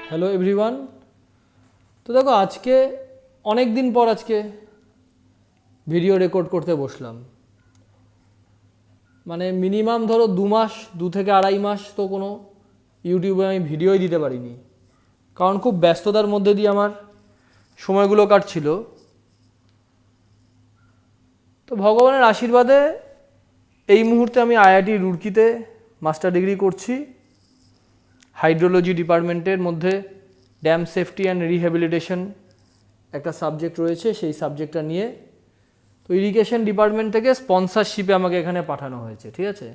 Hello everyone. তো দেখো আজকে অনেক দিন পর আজকে ভিডিও রেকর্ড করতে বসলাম। মানে মিনিমাম ধরো 2 মাস, 2 থেকে আড়াই মাস তো কোনো ইউটিউবে আমি ভিডিওই দিতে পারিনি, কারণ খুব ব্যস্ততার মধ্যে দিয়ে আমার সময়গুলো কাটছিল। তো ভগবানের আশীর্বাদে এই মুহূর্তে আমি আইআইটি রুড়কিতে মাস্টার ডিগ্রি করছি। হাইড্রোলজি ডিপার্টমেন্টের মধ্যে ড্যাম সেফটি অ্যান্ড রিহ্যাবিলিটেশন একটা সাবজেক্ট রয়েছে, সেই সাবজেক্টটা নিয়ে। তো ইরিগেশন ডিপার্টমেন্ট থেকে স্পন্সরশিপে আমাকে এখানে পাঠানো হয়েছে, ঠিক আছে।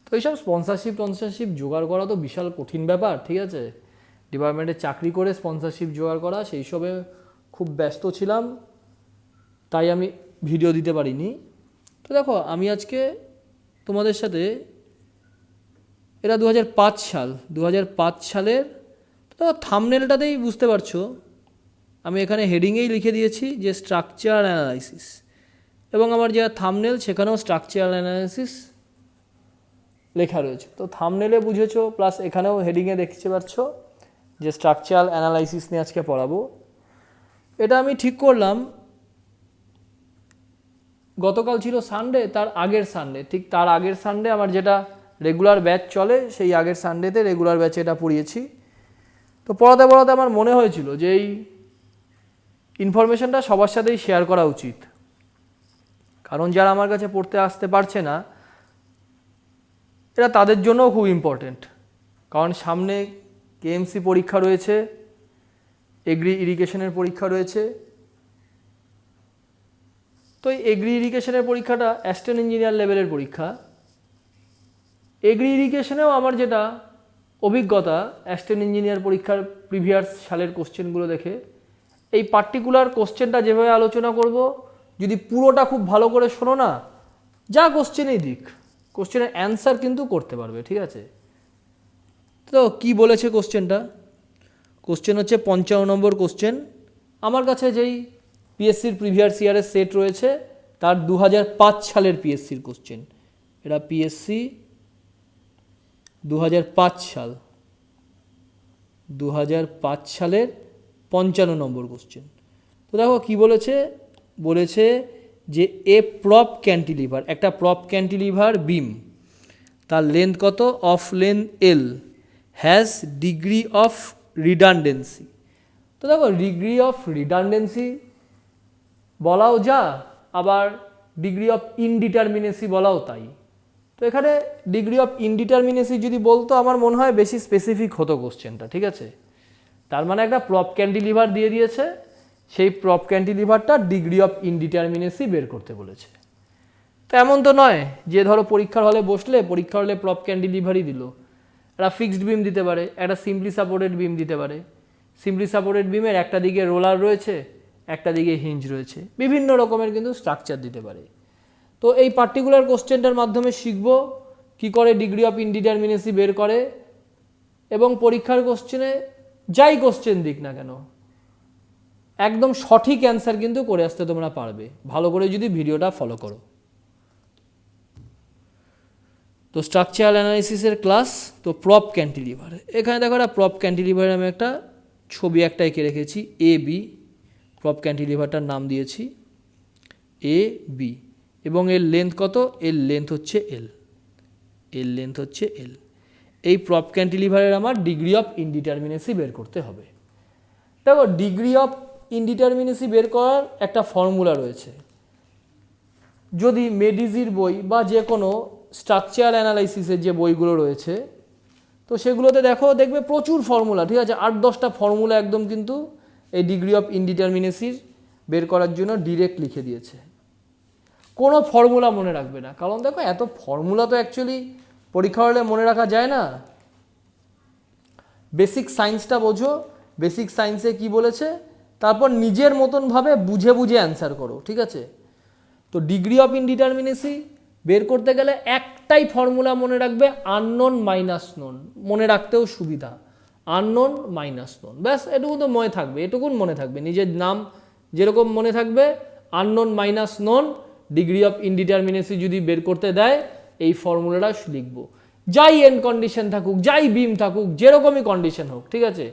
তো এইসব স্পন্সরশিপ জোগাড় করা তো বিশাল কঠিন ব্যাপার, ঠিক আছে। ডিপার্টমেন্টে চাকরি করে স্পন্সরশিপ জোগাড় করা, সেই সবে খুব ব্যস্ত ছিলাম, তাই আমি ভিডিও দিতে পারিনি। তো দেখো আমি আজকে তোমাদের সাথে, এটা 2005 সাল, 2005 সালের, তো থাম্বনেলটাতেই বুঝতে পারছো আমি এখানে হেডিংয়েই লিখে দিয়েছি যে স্ট্রাকচার অ্যানালাইসিস, এবং আমার যে থাম্বনেল সেখানেও স্ট্রাকচার অ্যানালাইসিস লেখা রয়েছে। তো থাম্বনেলে বুঝেছো, প্লাস এখানেও হেডিংয়ে দেখতে পাচ্ছ যে স্ট্রাকচারাল অ্যানালাইসিস নিয়ে আজকে পড়াবো। এটা আমি ঠিক করলাম গতকাল ছিল সানডে, তার আগের সানডে আমার যেটা রেগুলার ব্যাচ চলে, সেই আগের সানডেতে রেগুলার ব্যাচে এটা পড়িয়েছি। তো পড়াতে আমার মনে হয়েছিল যে এই ইনফরমেশনটা সবার সাথেই শেয়ার করা উচিত, কারণ যারা আমার কাছে পড়তে আসতে পারছে না, এটা তাদের জন্যও খুব ইম্পর্টেন্ট। কারণ সামনে কেএমসি পরীক্ষা রয়েছে, এগ্রি ইরিগেশনের পরীক্ষা রয়েছে। তো এই এগ্রি ইরিগেশনের পরীক্ষাটা অ্যাসিস্ট্যান্ট ইঞ্জিনিয়ার লেভেলের পরীক্ষা। এগ্রি ইরিগেশনেও আমার যেটা অভিজ্ঞতা অ্যাসিস্ট্যান্ট ইঞ্জিনিয়ার পরীক্ষার প্রিভিয়াস সালের কোশ্চেনগুলো দেখে, এই পার্টিকুলার কোশ্চেনটা যেভাবে আলোচনা করব, যদি পুরোটা খুব ভালো করে শোনো না, যা কোশ্চেনই দিক, কোশ্চেনের অ্যান্সার কিন্তু করতে পারবে, ঠিক আছে। তো কি বলেছে কোশ্চেনটা? কোশ্চেন হচ্ছে 55 নম্বর কোশ্চেন। আমার কাছে যেই পিএসসির প্রিভিয়াস ইয়ারের সেট রয়েছে, তার 2005 সালের পিএসসির কোশ্চেন। এটা পিএসসি 2005 সাল, 2005 সালের 55 নম্বর কোশ্চেন। তো দেখো কি বলেছে যে এ প্রপ ক্যান্টিলিভার, একটা প্রপ ক্যান্টিলিভার বিম, তার লেন্থ কত, of length L, has degree of redundancy. তো দেখো ডিগ্রি অফ রিডান্ডেন্সি বলাও যা, আবার ডিগ্রি অফ ইনডিটারমিনেসি বলাও তাই। তো এখানে ডিগ্রি অফ ইনডিটারমিনেসি যদি বলতো, আমার মনে হয় বেশি স্পেসিফিক হতো কোশ্চেনটা, ঠিক আছে। তার মানে একটা প্রপ ক্যান্টিলিভার দিয়ে দিয়েছে, সেই প্রপ ক্যান্টিলিভারটা ডিগ্রি অফ ইনডিটারমিনেসি বের করতে বলেছে। তো এমন তো নয় যে ধরো পরীক্ষার হলে বসলে, পরীক্ষার হলে প্রপ ক্যান্টিলিভারই দিল। একটা ফিক্সড বিম দিতে পারে, একটা সিম্পলি সাপোর্টেড বিম দিতে পারে। সিম্পলি সাপোর্টেড বিমের একটা দিকে রোলার রয়েছে, একটা দিকে হিঞ্জ রয়েছে, বিভিন্ন রকমের কিন্তু স্ট্রাকচার দিতে পারে। তো এই পার্টিকুলার কোশ্চেনটার মাধ্যমে শিখব কি করে ডিগ্রি অফ ইনডিটারমিনেসি বের করে, এবং পরীক্ষার কোশ্চেনে যাই কোশ্চেন দিক না কেন, একদম সঠিক অ্যান্সার কিন্তু করে আসতে তোমরা পারবে, ভালো করে যদি ভিডিওটা ফলো করো। তো স্ট্রাকচারাল অ্যানালাইসিসের ক্লাস, তো প্রপ ক্যান্টিলিভার, এখানে দেখো একটা প্রপ ক্যান্টিলিভারের আমি একটা ছবি একটা এঁকে রেখেছি, এ বি। প্রপ ক্যান্টিলিভারটার নাম দিয়েছি এ বি, এবং এর লেন্থ কত, এর লেন্থ হচ্ছে এল, এর লেন্থ হচ্ছে এল। এই প্রপ ক্যান্টিলিভারের আমার ডিগ্রি অফ ইনডিটারমিনেসি বের করতে হবে। দেখো ডিগ্রি অফ ইনডিটারমিনেসি বের করার একটা ফর্মুলা রয়েছে। যদি মেডিজির বই বা যে কোনো স্ট্রাকচার অ্যানালাইসিসের যে বইগুলো রয়েছে, তো সেগুলোতে দেখবে প্রচুর ফর্মুলা, ঠিক আছে। 8-10টা ফর্মুলা একদম কিন্তু এই ডিগ্রি অফ ইনডিটারমিনেসির বের করার জন্য ডিরেক্ট লিখে দিয়েছে। কোনো ফর্মুলা মনে রাখবে না, কারণ দেখো এত ফর্মুলা তো অ্যাকচুয়ালি পরীক্ষা হলে মনে রাখা যায় না। বেসিক সায়েন্সটা বোঝো, বেসিক সায়েন্সে কি বলেছে, তারপর নিজের মতনভাবে বুঝে অ্যান্সার করো, ঠিক আছে। তো ডিগ্রি অফ ইনডিটারমিনেসি বের করতে গেলে একটাই ফর্মুলা মনে রাখবে, আননোন মাইনাস নোন, মনে রাখতেও সুবিধা, আননোন মাইনাস নোন, ব্যাস এটুকু তো মনে থাকবে, এটুকুন মনে থাকবে। নিজের নাম যেরকম মনে থাকবে, unknown minus known, degree of indeterminacy যদি বের করতে দেয়, এই ফর্মুলাটা লিখবো। যাই এন কন্ডিশন থাকুক, যাই বিম থাকুক, যেরকমই কন্ডিশন হোক, ঠিক আছে,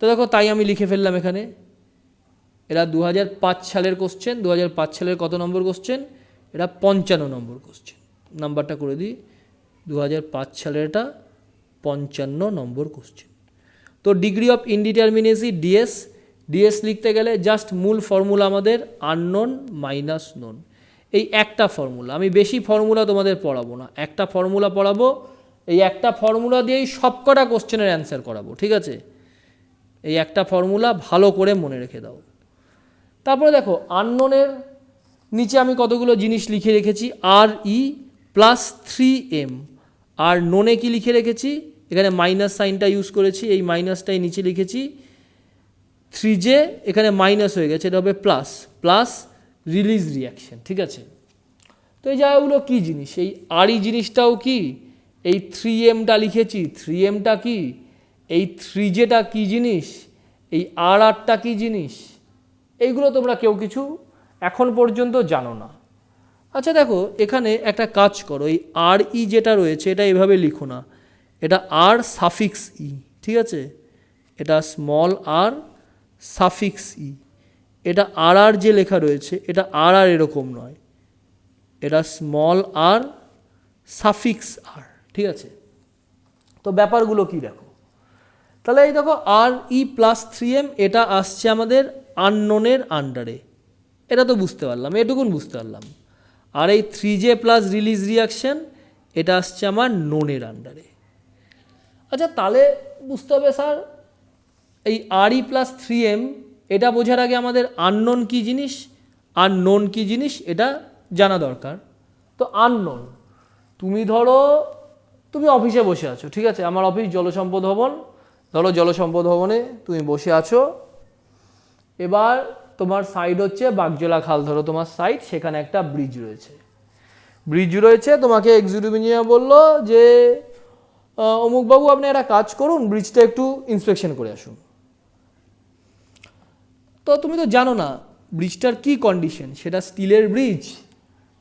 তো দেখো তাই আমি লিখে ফেললাম এখানে, এরা 2005 সালের কোশ্চেন। 2005 সালের কত নম্বর কোশ্চেন? এটা 55 নম্বর কোশ্চেন। নাম্বারটা করে দিই, 2005 সালের এটা 55 নম্বর কোশ্চেন। তো ডিগ্রি অফ ইনডিটারমিনেসি ডিএস, ডিএস লিখতে গেলে জাস্ট মূল ফর্মুলা আমাদের আননোন মাইনাস নোন, এই একটা ফর্মুলা। আমি বেশি ফর্মুলা তোমাদের পড়াবো না, একটা ফর্মুলা পড়াবো, এই একটা ফর্মুলা দিয়েই সবকটা কোশ্চেনের অ্যান্সার করাবো, ঠিক আছে? এই একটা ফর্মুলা ভালো করে মনে রেখে দাও। তারপরে দেখো আননোনের নিচে আমি কতগুলো জিনিস লিখে রেখেছি, আর ই প্লাস 3m। আর নোনে কি লিখে রেখেছি, এখানে মাইনাস সাইনটা ইউজ করেছি, এই মাইনাসটাই নিচে লিখেছি, 3j এখানে মাইনাস হয়ে গেছে, এটা হবে প্লাস, প্লাস রিলিজ রিয়াকশন, ঠিক আছে? তো এই জায়গাগুলো কী জিনিস, এই আর ই জিনিসটাও কি, এই 3mটা লিখেছি, 3mটা কি, এই 3jটা কী জিনিস, এই আরটা কী জিনিস, এইগুলো তোমরা কেউ কিছু এখন পর্যন্ত জানো না। আচ্ছা দেখো এখানে একটা কাজ করো, এই আর ই যেটা রয়েছে এটা এভাবে লিখো না, এটা আর সাফিক্স ই, ঠিক আছে? এটা স্মল আর সাফিক্স ই, এটা আর আর যে লেখা রয়েছে এটা আর আর এরকম নয়, এটা স্মল আর সাফিক্স আর, ঠিক আছে? তো ব্যাপারগুলো কি দেখো, তাহলে এই দেখো আর ই প্লাস 3m এটা আসছে আমাদের আননোনের আন্ডারে, এটা তো বুঝতে পারলাম, এটুকুন বুঝতে পারলাম। আর এই 3j প্লাস রিলিজ রিয়াকশন এটা আসছে আমার নোনের আন্ডারে। আচ্ছা তাহলে বুঝতে হবে স্যার এই আর ই প্লাস 3m এটা বোঝার আগে আমাদের আননোন কী জিনিস আর নোন কী জিনিস এটা জানা দরকার। তো আননোন, তুমি ধরো তুমি অফিসে বসে আছো, ঠিক আছে? আমার অফিস জলসম্পদ ভবন, ধরো জলসম্পদ ভবনে তুমি বসে আছো, এবার তোমার সাইড হচ্ছে বাগজোলা খাল, ধরো তোমার সাইড, সেখানে একটা ব্রিজ রয়েছে, ব্রিজ রয়েছে, তোমাকে এক্সিকিউটিভ ইঞ্জিনিয়ার বললো যে অমুকবাবু আপনি একটা কাজ করুন, ব্রিজটা একটু ইন্সপেকশন করে আসুন। তো তুমি তো জানো না ব্রিজটার কি কন্ডিশন, সেটা স্টিলের ব্রিজ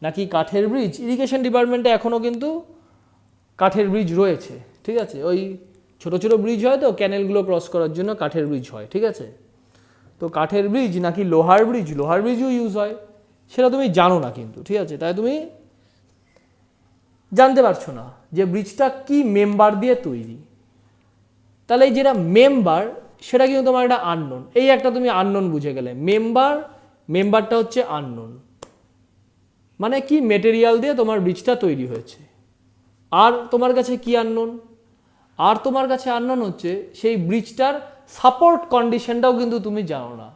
নাকি কাঠের ব্রিজ। ইরিগেশন ডিপার্টমেন্টে এখনও কিন্তু কাঠের ব্রিজ রয়েছে, ঠিক আছে? ওই ছোট ছোট ব্রিজ হয় তো ক্যানেলগুলো ক্রস করার জন্য কাঠের ব্রিজ হয়, ঠিক আছে? তো কাঠের ব্রিজ নাকি লোহার ব্রিজ, লোহার ব্রিজও ইউজ হয়, সেটা তুমি জানো না কিন্তু, ঠিক আছে? তাই তুমি জানতে পারছো না যে ব্রিজটা কি মেম্বার দিয়ে তৈরি। তাহলে এই যেটা মেম্বার সেটা কিন্তু তোমার একটা আননোন, এই একটা তুমি আননোন বুঝে গেলে, মেম্বার, মেম্বারটা হচ্ছে আননোন, মানে কি মেটেরিয়াল দিয়ে তোমার ব্রিজটা তৈরি হয়েছে। আর তোমার কাছে কি আননোন, আর তোমার কাছে আননোন হচ্ছে সেই ব্রিজটার সাপোর্ট কন্ডিশনটাও কিন্তু তুমি জানো না।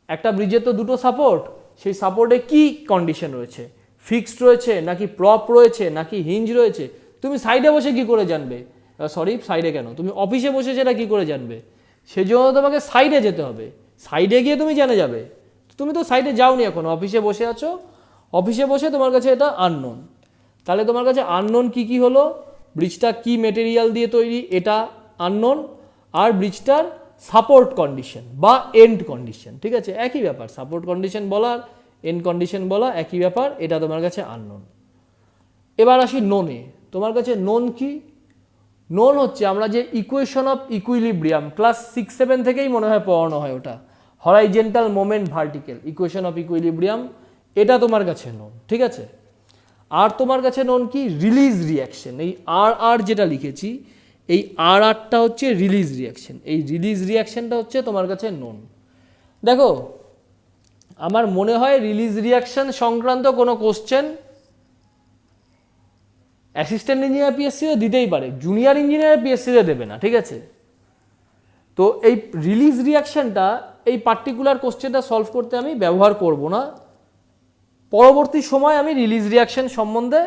একটা ব্রিজের তো দুটো সাপোর্ট, সেই সাপোর্টে কি কন্ডিশন রয়েছে, ফিক্সড রয়েছে নাকি প্রপ রয়েছে নাকি হিঞ্জ রয়েছে, তুমি সাইডে বসে কি করে জানবে? সরি সাইডে কেন, তুমি অফিসে বসে সেটা কি করে জানবে? সেজন্য তোমাকে সাইডে যেতে হবে, সাইডে গিয়ে তুমি জেনে যাবে। তুমি তো সাইডে যাওনি, এখন অফিসে বসে আছো, অফিসে বসে তোমার কাছে এটা আননোন। তাহলে তোমার কাছে আননোন কি কি হলো, ব্রিজটা কি মেটেরিয়াল দিয়ে তৈরি এটা আননোন, আর ব্রিজটার সাপোর্ট কন্ডিশন বা এন্ড কন্ডিশন, ঠিক আছে? একই ব্যাপার, সাপোর্ট কন্ডিশন বলা আর এন্ড কন্ডিশন বলা একই ব্যাপার, এটা তোমার কাছে আননোন। এবার আসি নোনে, তোমার কাছে নোন কি, নোন হচ্ছে আমরা যে ইকুয়েশন অফ ইকুইলিব্রিয়াম ক্লাস 6-7 থেকেই মনে হয় পড়ানো হয়, ওটা horizontal moment vertical equation of equilibrium, এটা তোমার কাছে নোন, ঠিক আছে? আর তোমার কাছে নোন কি, রিলিজ রিয়াকশন, এই আর আর যেটা লিখেছি এই আর আরটা হচ্ছে রিলিজ রিয়াকশন, এই রিলিজ রিয়াকশনটা হচ্ছে তোমার কাছে নোন। দেখো আমার মনে হয় রিলিজ রিয়াকশন সংক্রান্ত কোনো কোশ্চেন অ্যাসিস্ট্যান্ট ইঞ্জিনিয়ার পিএসসিতে দিতেই পারে, জুনিয়র ইঞ্জিনিয়ার পিএসসিতে দেবে না, ঠিক আছে? তো এই রিলিজ রিয়াকশনটা এই পার্টিকুলার কোশ্চেনটা সলভ করতে আমি ব্যবহার করব না। পরবর্তী সময় আমি রিলিজ রিয়াকশন সম্বন্ধে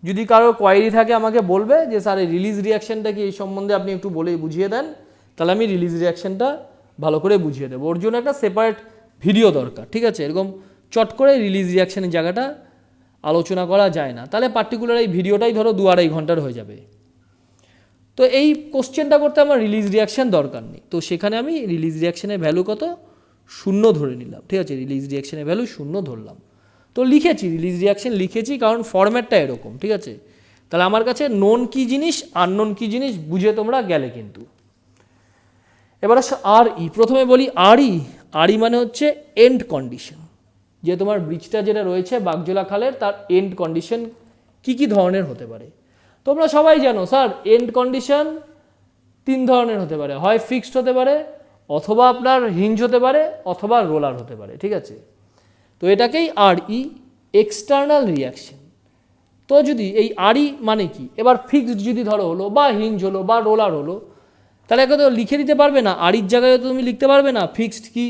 যদি কারোর কোয়ারি থাকে আমাকে বলবে যে স্যার এই রিলিজ রিয়াকশনটা কি, এই সম্বন্ধে আপনি একটু বলে বুঝিয়ে দেন, তাহলে আমি রিলিজ রিয়াকশনটা ভালো করে বুঝিয়ে দেবো। ওর জন্য একটা সেপারেট ভিডিও দরকার, ঠিক আছে? এরকম চট করে রিলিজ রিয়াকশনের জায়গাটা আলোচনা করা যায় না, তাহলে পার্টিকুলার এই ভিডিওটাই ধরো 2-2.5 ঘন্টার হয়ে যাবে। তো এই কোশ্চেনটা করতে আমার রিলিজ রিয়াকশন দরকার নেই, তো সেখানে আমি রিলিজ রিয়াকশনের ভ্যালু কত, 0 ধরে নিলাম, ঠিক আছে? রিলিজ রিয়াকশনের ভ্যালু 0 ধরলাম, তো লিখেছি রিলিজ রিয়াকশন লিখেছি, কারণ ফরম্যাটটা এরকম, ঠিক আছে? তাহলে আমার কাছে নোন কি জিনিস আননোন কি জিনিস বুঝে তোমরা গেলে। কিন্তু এবার আসো আর ই, প্রথমে বলি আর ই মানে হচ্ছে এন্ড কন্ডিশন, যে তোমার ব্রিজটা যেটা রয়েছে বাগজোলা খালের তার এন্ড কন্ডিশন কি কি ধরনের হতে পারে। তোমরা সবাই জানো স্যার এন্ড কন্ডিশন 3 ধরনের হতে পারে, হয় ফিক্সড হতে পারে, অথবা আপনার হিঞ্জ হতে পারে, অথবা রোলার হতে পারে, ঠিক আছে। তো এটাকেই আর ই, এক্সটার্নাল রিয়াকশন। তো যদি এই আর ই মানে কি, এবার ফিক্সড যদি ধরো হলো বা হিঞ্জ হলো বা রোলার হলো, তাহলে একে তো লিখে দিতে পারবে না, আর ইর জায়গায় তো তুমি লিখতে পারবে না ফিক্সড কি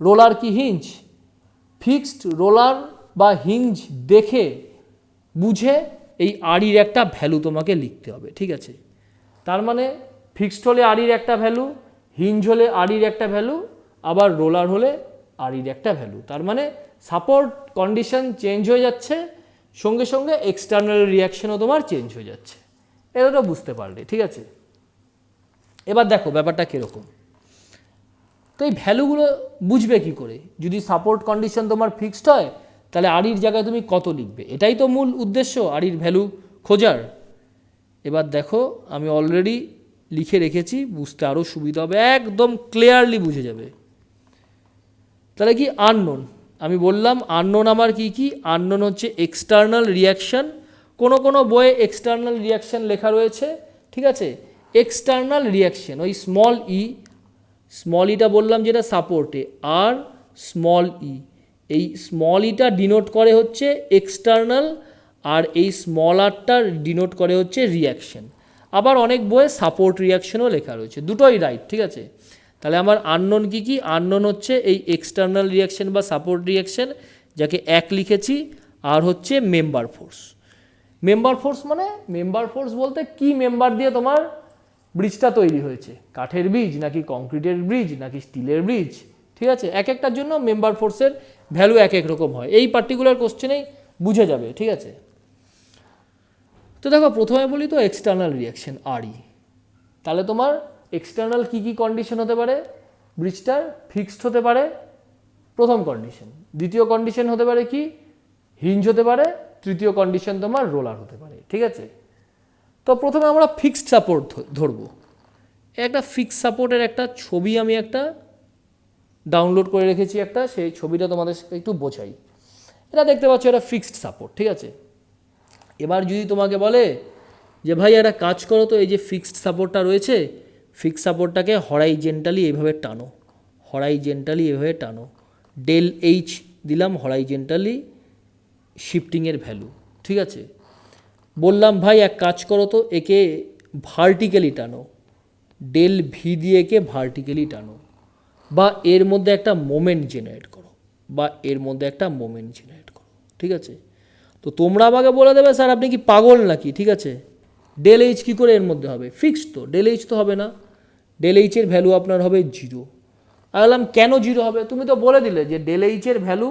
রোলার কি হিঞ্জ। ফিক্সড রোলার বা হিঞ্জ দেখে বুঝে এই আর ইর একটা ভ্যালু তোমাকে লিখতে হবে, ঠিক আছে। তার মানে ফিক্সড হলে আর ইর একটা ভ্যালু, হিঞ্জ হলে আর ইর একটা ভ্যালু, আবার রোলার হলে আর ইর একটা ভ্যালু। তার মানে সাপোর্ট কন্ডিশন চেঞ্জ হয়ে যাচ্ছে, সঙ্গে সঙ্গে এক্সটার্নাল রিয়াকশনও তোমার চেঞ্জ হয়ে যাচ্ছে। এটা তো বুঝতে পারলে, ঠিক আছে। এবার দেখো ব্যাপারটা কীরকম। তো এই ভ্যালুগুলো বুঝবে কি করে, যদি সাপোর্ট কন্ডিশন তোমার ফিক্সড হয় তাহলে আর ইর জায়গায় তুমি কত লিখবে, এটাই তো মূল উদ্দেশ্য আর ইর ভ্যালু খোঁজার। এবার দেখো আমি অলরেডি লিখে রেখেছি, বুঝতে আরও সুবিধা হবে, একদম ক্লিয়ারলি বুঝে যাবে। তাহলে কি আননোন, আমি বললাম আননোন আমার কি কি, আননোন হচ্ছে এক্সটার্নাল রিয়াকশান। কোনো বইয়ে এক্সটার্নাল রিয়াকশান লেখা রয়েছে, ঠিক আছে। এক্সটার্নাল রিয়াকশান ওই স্মল ইটা বললাম যেটা সাপোর্টে, আর স্মল ই, এই স্মল ইটা ডিনোট করে হচ্ছে এক্সটার্নাল, আর এই স্মল আরটা ডিনোট করে হচ্ছে রিয়াকশান। আবার অনেক বইয়ে সাপোর্ট রিয়াকশনও লেখা রয়েছে, দুটোই রাইট, ঠিক আছে। তাহলে আমার আননোন কি কি, আননোন হচ্ছে এই এক্সটার্নাল রিয়াকশন বা সাপোর্ট রিয়াকশন, যাকে এক লিখেছি, আর হচ্ছে মেম্বার ফোর্স। মেম্বার ফোর্স মানে, মেম্বার ফোর্স বলতে কি মেম্বার দিয়ে তোমার ব্রিজটা তৈরি হয়েছে, কাঠের ব্রিজ নাকি কংক্রিটের ব্রিজ নাকি স্টিলের ব্রিজ, ঠিক আছে। এক একটার জন্য মেম্বার ফোর্সের ভ্যালু এক এক রকম হয়, এই পার্টিকুলার কোশ্চেনেই বুঝে যাবে, ঠিক আছে। তো দেখো প্রথমে বলি তো এক্সটার্নাল রিয়াকশন আর ই, তাহলে তোমার এক্সটার্নাল কি কি কন্ডিশন হতে পারে, ব্রিজটার ফিক্সড হতে পারে প্রথম কন্ডিশন, দ্বিতীয় কন্ডিশন হতে পারে কি হিঞ্জ হতে পারে, তৃতীয় কন্ডিশন তোমার রোলার হতে পারে, ঠিক আছে। তো প্রথমে আমরা ফিক্সড সাপোর্ট ধরবো। একটা ফিক্সড সাপোর্টের একটা ছবি আমি একটা ডাউনলোড করে রেখেছি একটা, সেই ছবিটা তোমাদের একটু বোঝাই। এটা দেখতে পাচ্ছ, এটা ফিক্সড সাপোর্ট, ঠিক আছে। এবার যদি তোমাকে বলে যে ভাই একটা কাজ করো তো, এই যে ফিক্সড সাপোর্টটা রয়েছে, ফিক্সড সাপোর্টটাকে হরাইজেন্টালি এইভাবে টানো, হরাইজেন্টালি এভাবে টানো, ডেল এইচ দিলাম হরাইজেন্টালি শিফটিংয়ের ভ্যালু, ঠিক আছে। বললাম ভাই এক কাজ করো তো, একে ভার্টিক্যালি টানো, ডেল ভি দিয়ে একে ভার্টিক্যালি টানো, বা এর মধ্যে একটা মোমেন্ট জেনারেট করো, ঠিক আছে। তো তোমরা আমাকে বলে দেবে স্যার আপনি কি পাগল নাকি, ঠিক আছে। ডেল এইচ কী করে এর মধ্যে হবে, ফিক্সড তো, ডেল এইচ তো হবে না, ডেল এইচের ভ্যালু আপনার হবে 0। আমি বললাম কেন 0 হবে, তুমি তো বলে দিলে যে ডেল এইচের ভ্যালু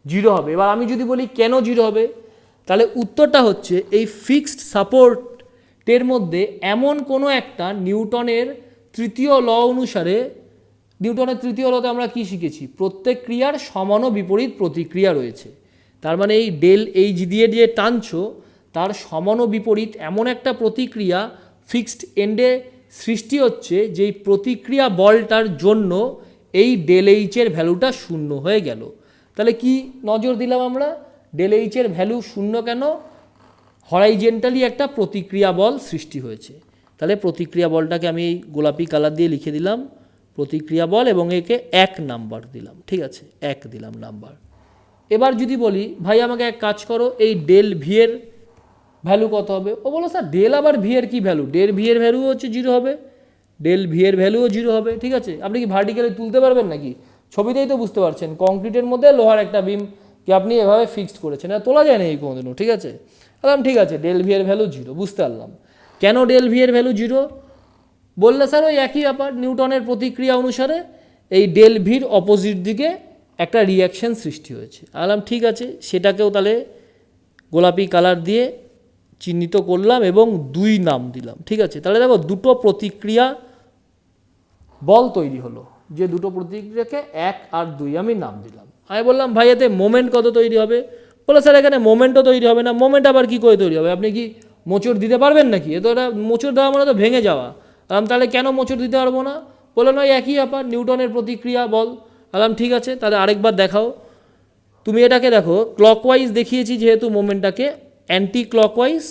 0 হবে। এবার আমি যদি বলি কেন 0 হবে, তাহলে উত্তরটা হচ্ছে এই ফিক্সড সাপোর্টের মধ্যে এমন কোনো একটা নিউটনের তৃতীয় ল অনুসারে, নিউটনের তৃতীয় লতে আমরা কি শিখেছি, প্রত্যেক ক্রিয়ার সমান ও বিপরীত প্রতিক্রিয়া রয়েছে। তার মানে এই ডেল এইচ দিয়ে যে টানছো তার সমান ও বিপরীত এমন একটা প্রতিক্রিয়া ফিক্সড এন্ডে সৃষ্টি হচ্ছে, যেই প্রতিক্রিয়া বলটার জন্য এই ডেল এইচের ভ্যালুটা 0 হয়ে গেল। তাহলে কি নজর দিলাম আমরা, ডেল এইচের ভ্যালু 0 কেন, হরাইজেন্টালি একটা প্রতিক্রিয়া বল সৃষ্টি হয়েছে। তাহলে প্রতিক্রিয়া বলটাকে আমি এই গোলাপি কালার দিয়ে লিখে দিলাম প্রতিক্রিয়া বল, এবং একে 1 নাম্বার দিলাম, ঠিক আছে, 1 দিলাম নাম্বার। এবার যদি বলি ভাই আমাকে এক কাজ করো, এই ডেল ভি এর ভ্যালু কত হবে, ও বলো স্যার ডেল আবার ভি এর কী ভ্যালু, ডেল ভি এর ভ্যালু হচ্ছে 0 হবে, ডেল ভি এর ভ্যালুও 0 হবে, ঠিক আছে। আপনি কি ভার্টিক্যালি তুলতে পারবেন নাকি, ছবিতেই তো বুঝতে পারছেন, কংক্রিটের মধ্যে লোহার একটা বিমকে আপনি এভাবে ফিক্সড করেছেন, আর তোলা যায় না এই কোনোদিনও, ঠিক আছে। বললাম ঠিক আছে ডেল ভি এর ভ্যালু 0, বুঝতে পারলাম। কেন ডেল ভি এর ভ্যালু 0 বললে স্যার ওই একই ব্যাপার, নিউটনের প্রতিক্রিয়া অনুসারে এই ডেল ভির অপোজিট দিকে একটা রিয়াকশান সৃষ্টি হয়েছে। বললাম ঠিক আছে, সেটাকেও তাহলে গোলাপি কালার দিয়ে চিহ্নিত করলাম এবং 2 নাম দিলাম, ঠিক আছে। তাহলে দেখো দুটো প্রতিক্রিয়া বল তৈরি হলো, যে দুটো প্রতিক্রিয়াকে 1 আর 2 আমি নাম দিলাম। আমি বললাম ভাই এতে মোমেন্ট কত তৈরি হবে, বলে স্যার এখানে মোমেন্টও তৈরি হবে না। মোমেন্ট আবার কী করে তৈরি হবে, আপনি কি মোচড় দিতে পারবেন নাকি, এ তো এটা মোচড় দেওয়া মানে তো ভেঙে যাওয়া। তাহলে কেন মোচড় দিতে পারবো না, বলে নয় একই ব্যাপার, নিউটনের প্রতিক্রিয়া বল। বললাম ঠিক আছে, তাহলে আরেকবার দেখাও। তুমি এটাকে দেখো, ক্লকওয়াইজ দেখিয়েছি যেহেতু মোমেন্টটাকে, অ্যান্টি ক্লকওয়াইজ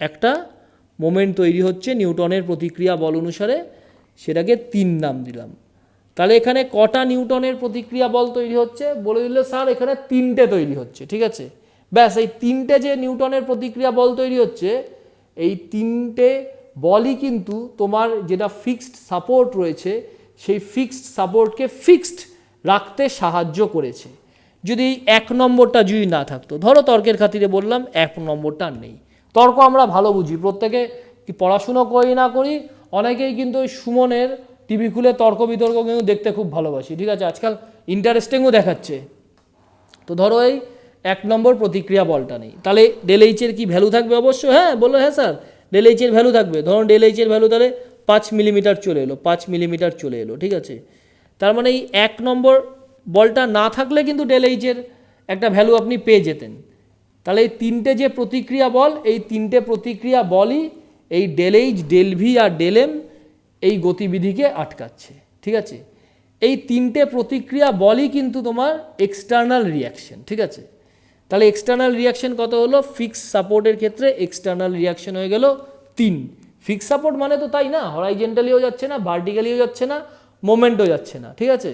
একটা মোমেন্ট তৈরি হচ্ছে নিউটনের প্রতিক্রিয়া বল অনুসারে, সেটাকে 3 নাম দিলাম। তাহলে এখানে কটা নিউটনের প্রতিক্রিয়া বল তৈরি হচ্ছে? বলে দিল স্যার এখানে 3টে তৈরি হচ্ছে, ঠিক আছে। ব্যাস, এই 3টে যে নিউটনের প্রতিক্রিয়া বল তৈরি হচ্ছে, এই 3টে বলই কিন্তু তোমার যেটা ফিক্সড সাপোর্ট রয়েছে, সেই ফিক্সড সাপোর্টকে ফিক্সড রাখতে সাহায্য করেছে। যদি 1 নম্বরটা যদি না থাকতো, ধরো তর্কের খাতিরে বললাম 1 নম্বরটা নেই। তর্ক আমরা ভালো বুঝি, প্রত্যেকে কি পড়াশুনো করি না করি, অনেকেই কিন্তু ওই সুমনের টিভি খুলে তর্ক বিতর্ক কিন্তু দেখতে খুব ভালোবাসি, ঠিক আছে, আজকাল ইন্টারেস্টিংও দেখাচ্ছে। তো ধরো এই 1 নম্বর প্রতিক্রিয়া বলটা নেই, তাহলে ডেল এইচের কি ভ্যালু থাকবে? অবশ্যই হ্যাঁ, বললো হ্যাঁ স্যার ডেল এইচের ভ্যালু থাকবে। ধরুন ডেল এইচের ভ্যালু তাহলে 5 মিলিমিটার চলে এলো, 5 মিলিমিটার চলে এলো, ঠিক আছে। তার মানে এই 1 নম্বর বলটা না থাকলে কিন্তু ডেল এইচের একটা ভ্যালু আপনি পেয়ে যেতেন। তাহলে এই 3টে যে প্রতিক্রিয়া বল, এই 3টে প্রতিক্রিয়া বলই এই ডেল এইচ, ডেল ভি আর ডেল এম এই গতিবিধিকে আটকাচ্ছে, ঠিক আছে। এই 3টে প্রতিক্রিয়া বলই কিন্তু তোমার এক্সটার্নাল রিয়াকশন, ঠিক আছে। তাহলে এক্সটার্নাল রিয়াকশন কত হলো? ফিক্স সাপোর্টের ক্ষেত্রে এক্সটার্নাল রিয়াকশন হয়ে গেল 3। ফিক্স সাপোর্ট মানে তো তাই না, হরাইজেন্টালিও যাচ্ছে না, ভার্টিক্যালিও যাচ্ছে না, মোমেন্টও যাচ্ছে না, ঠিক আছে।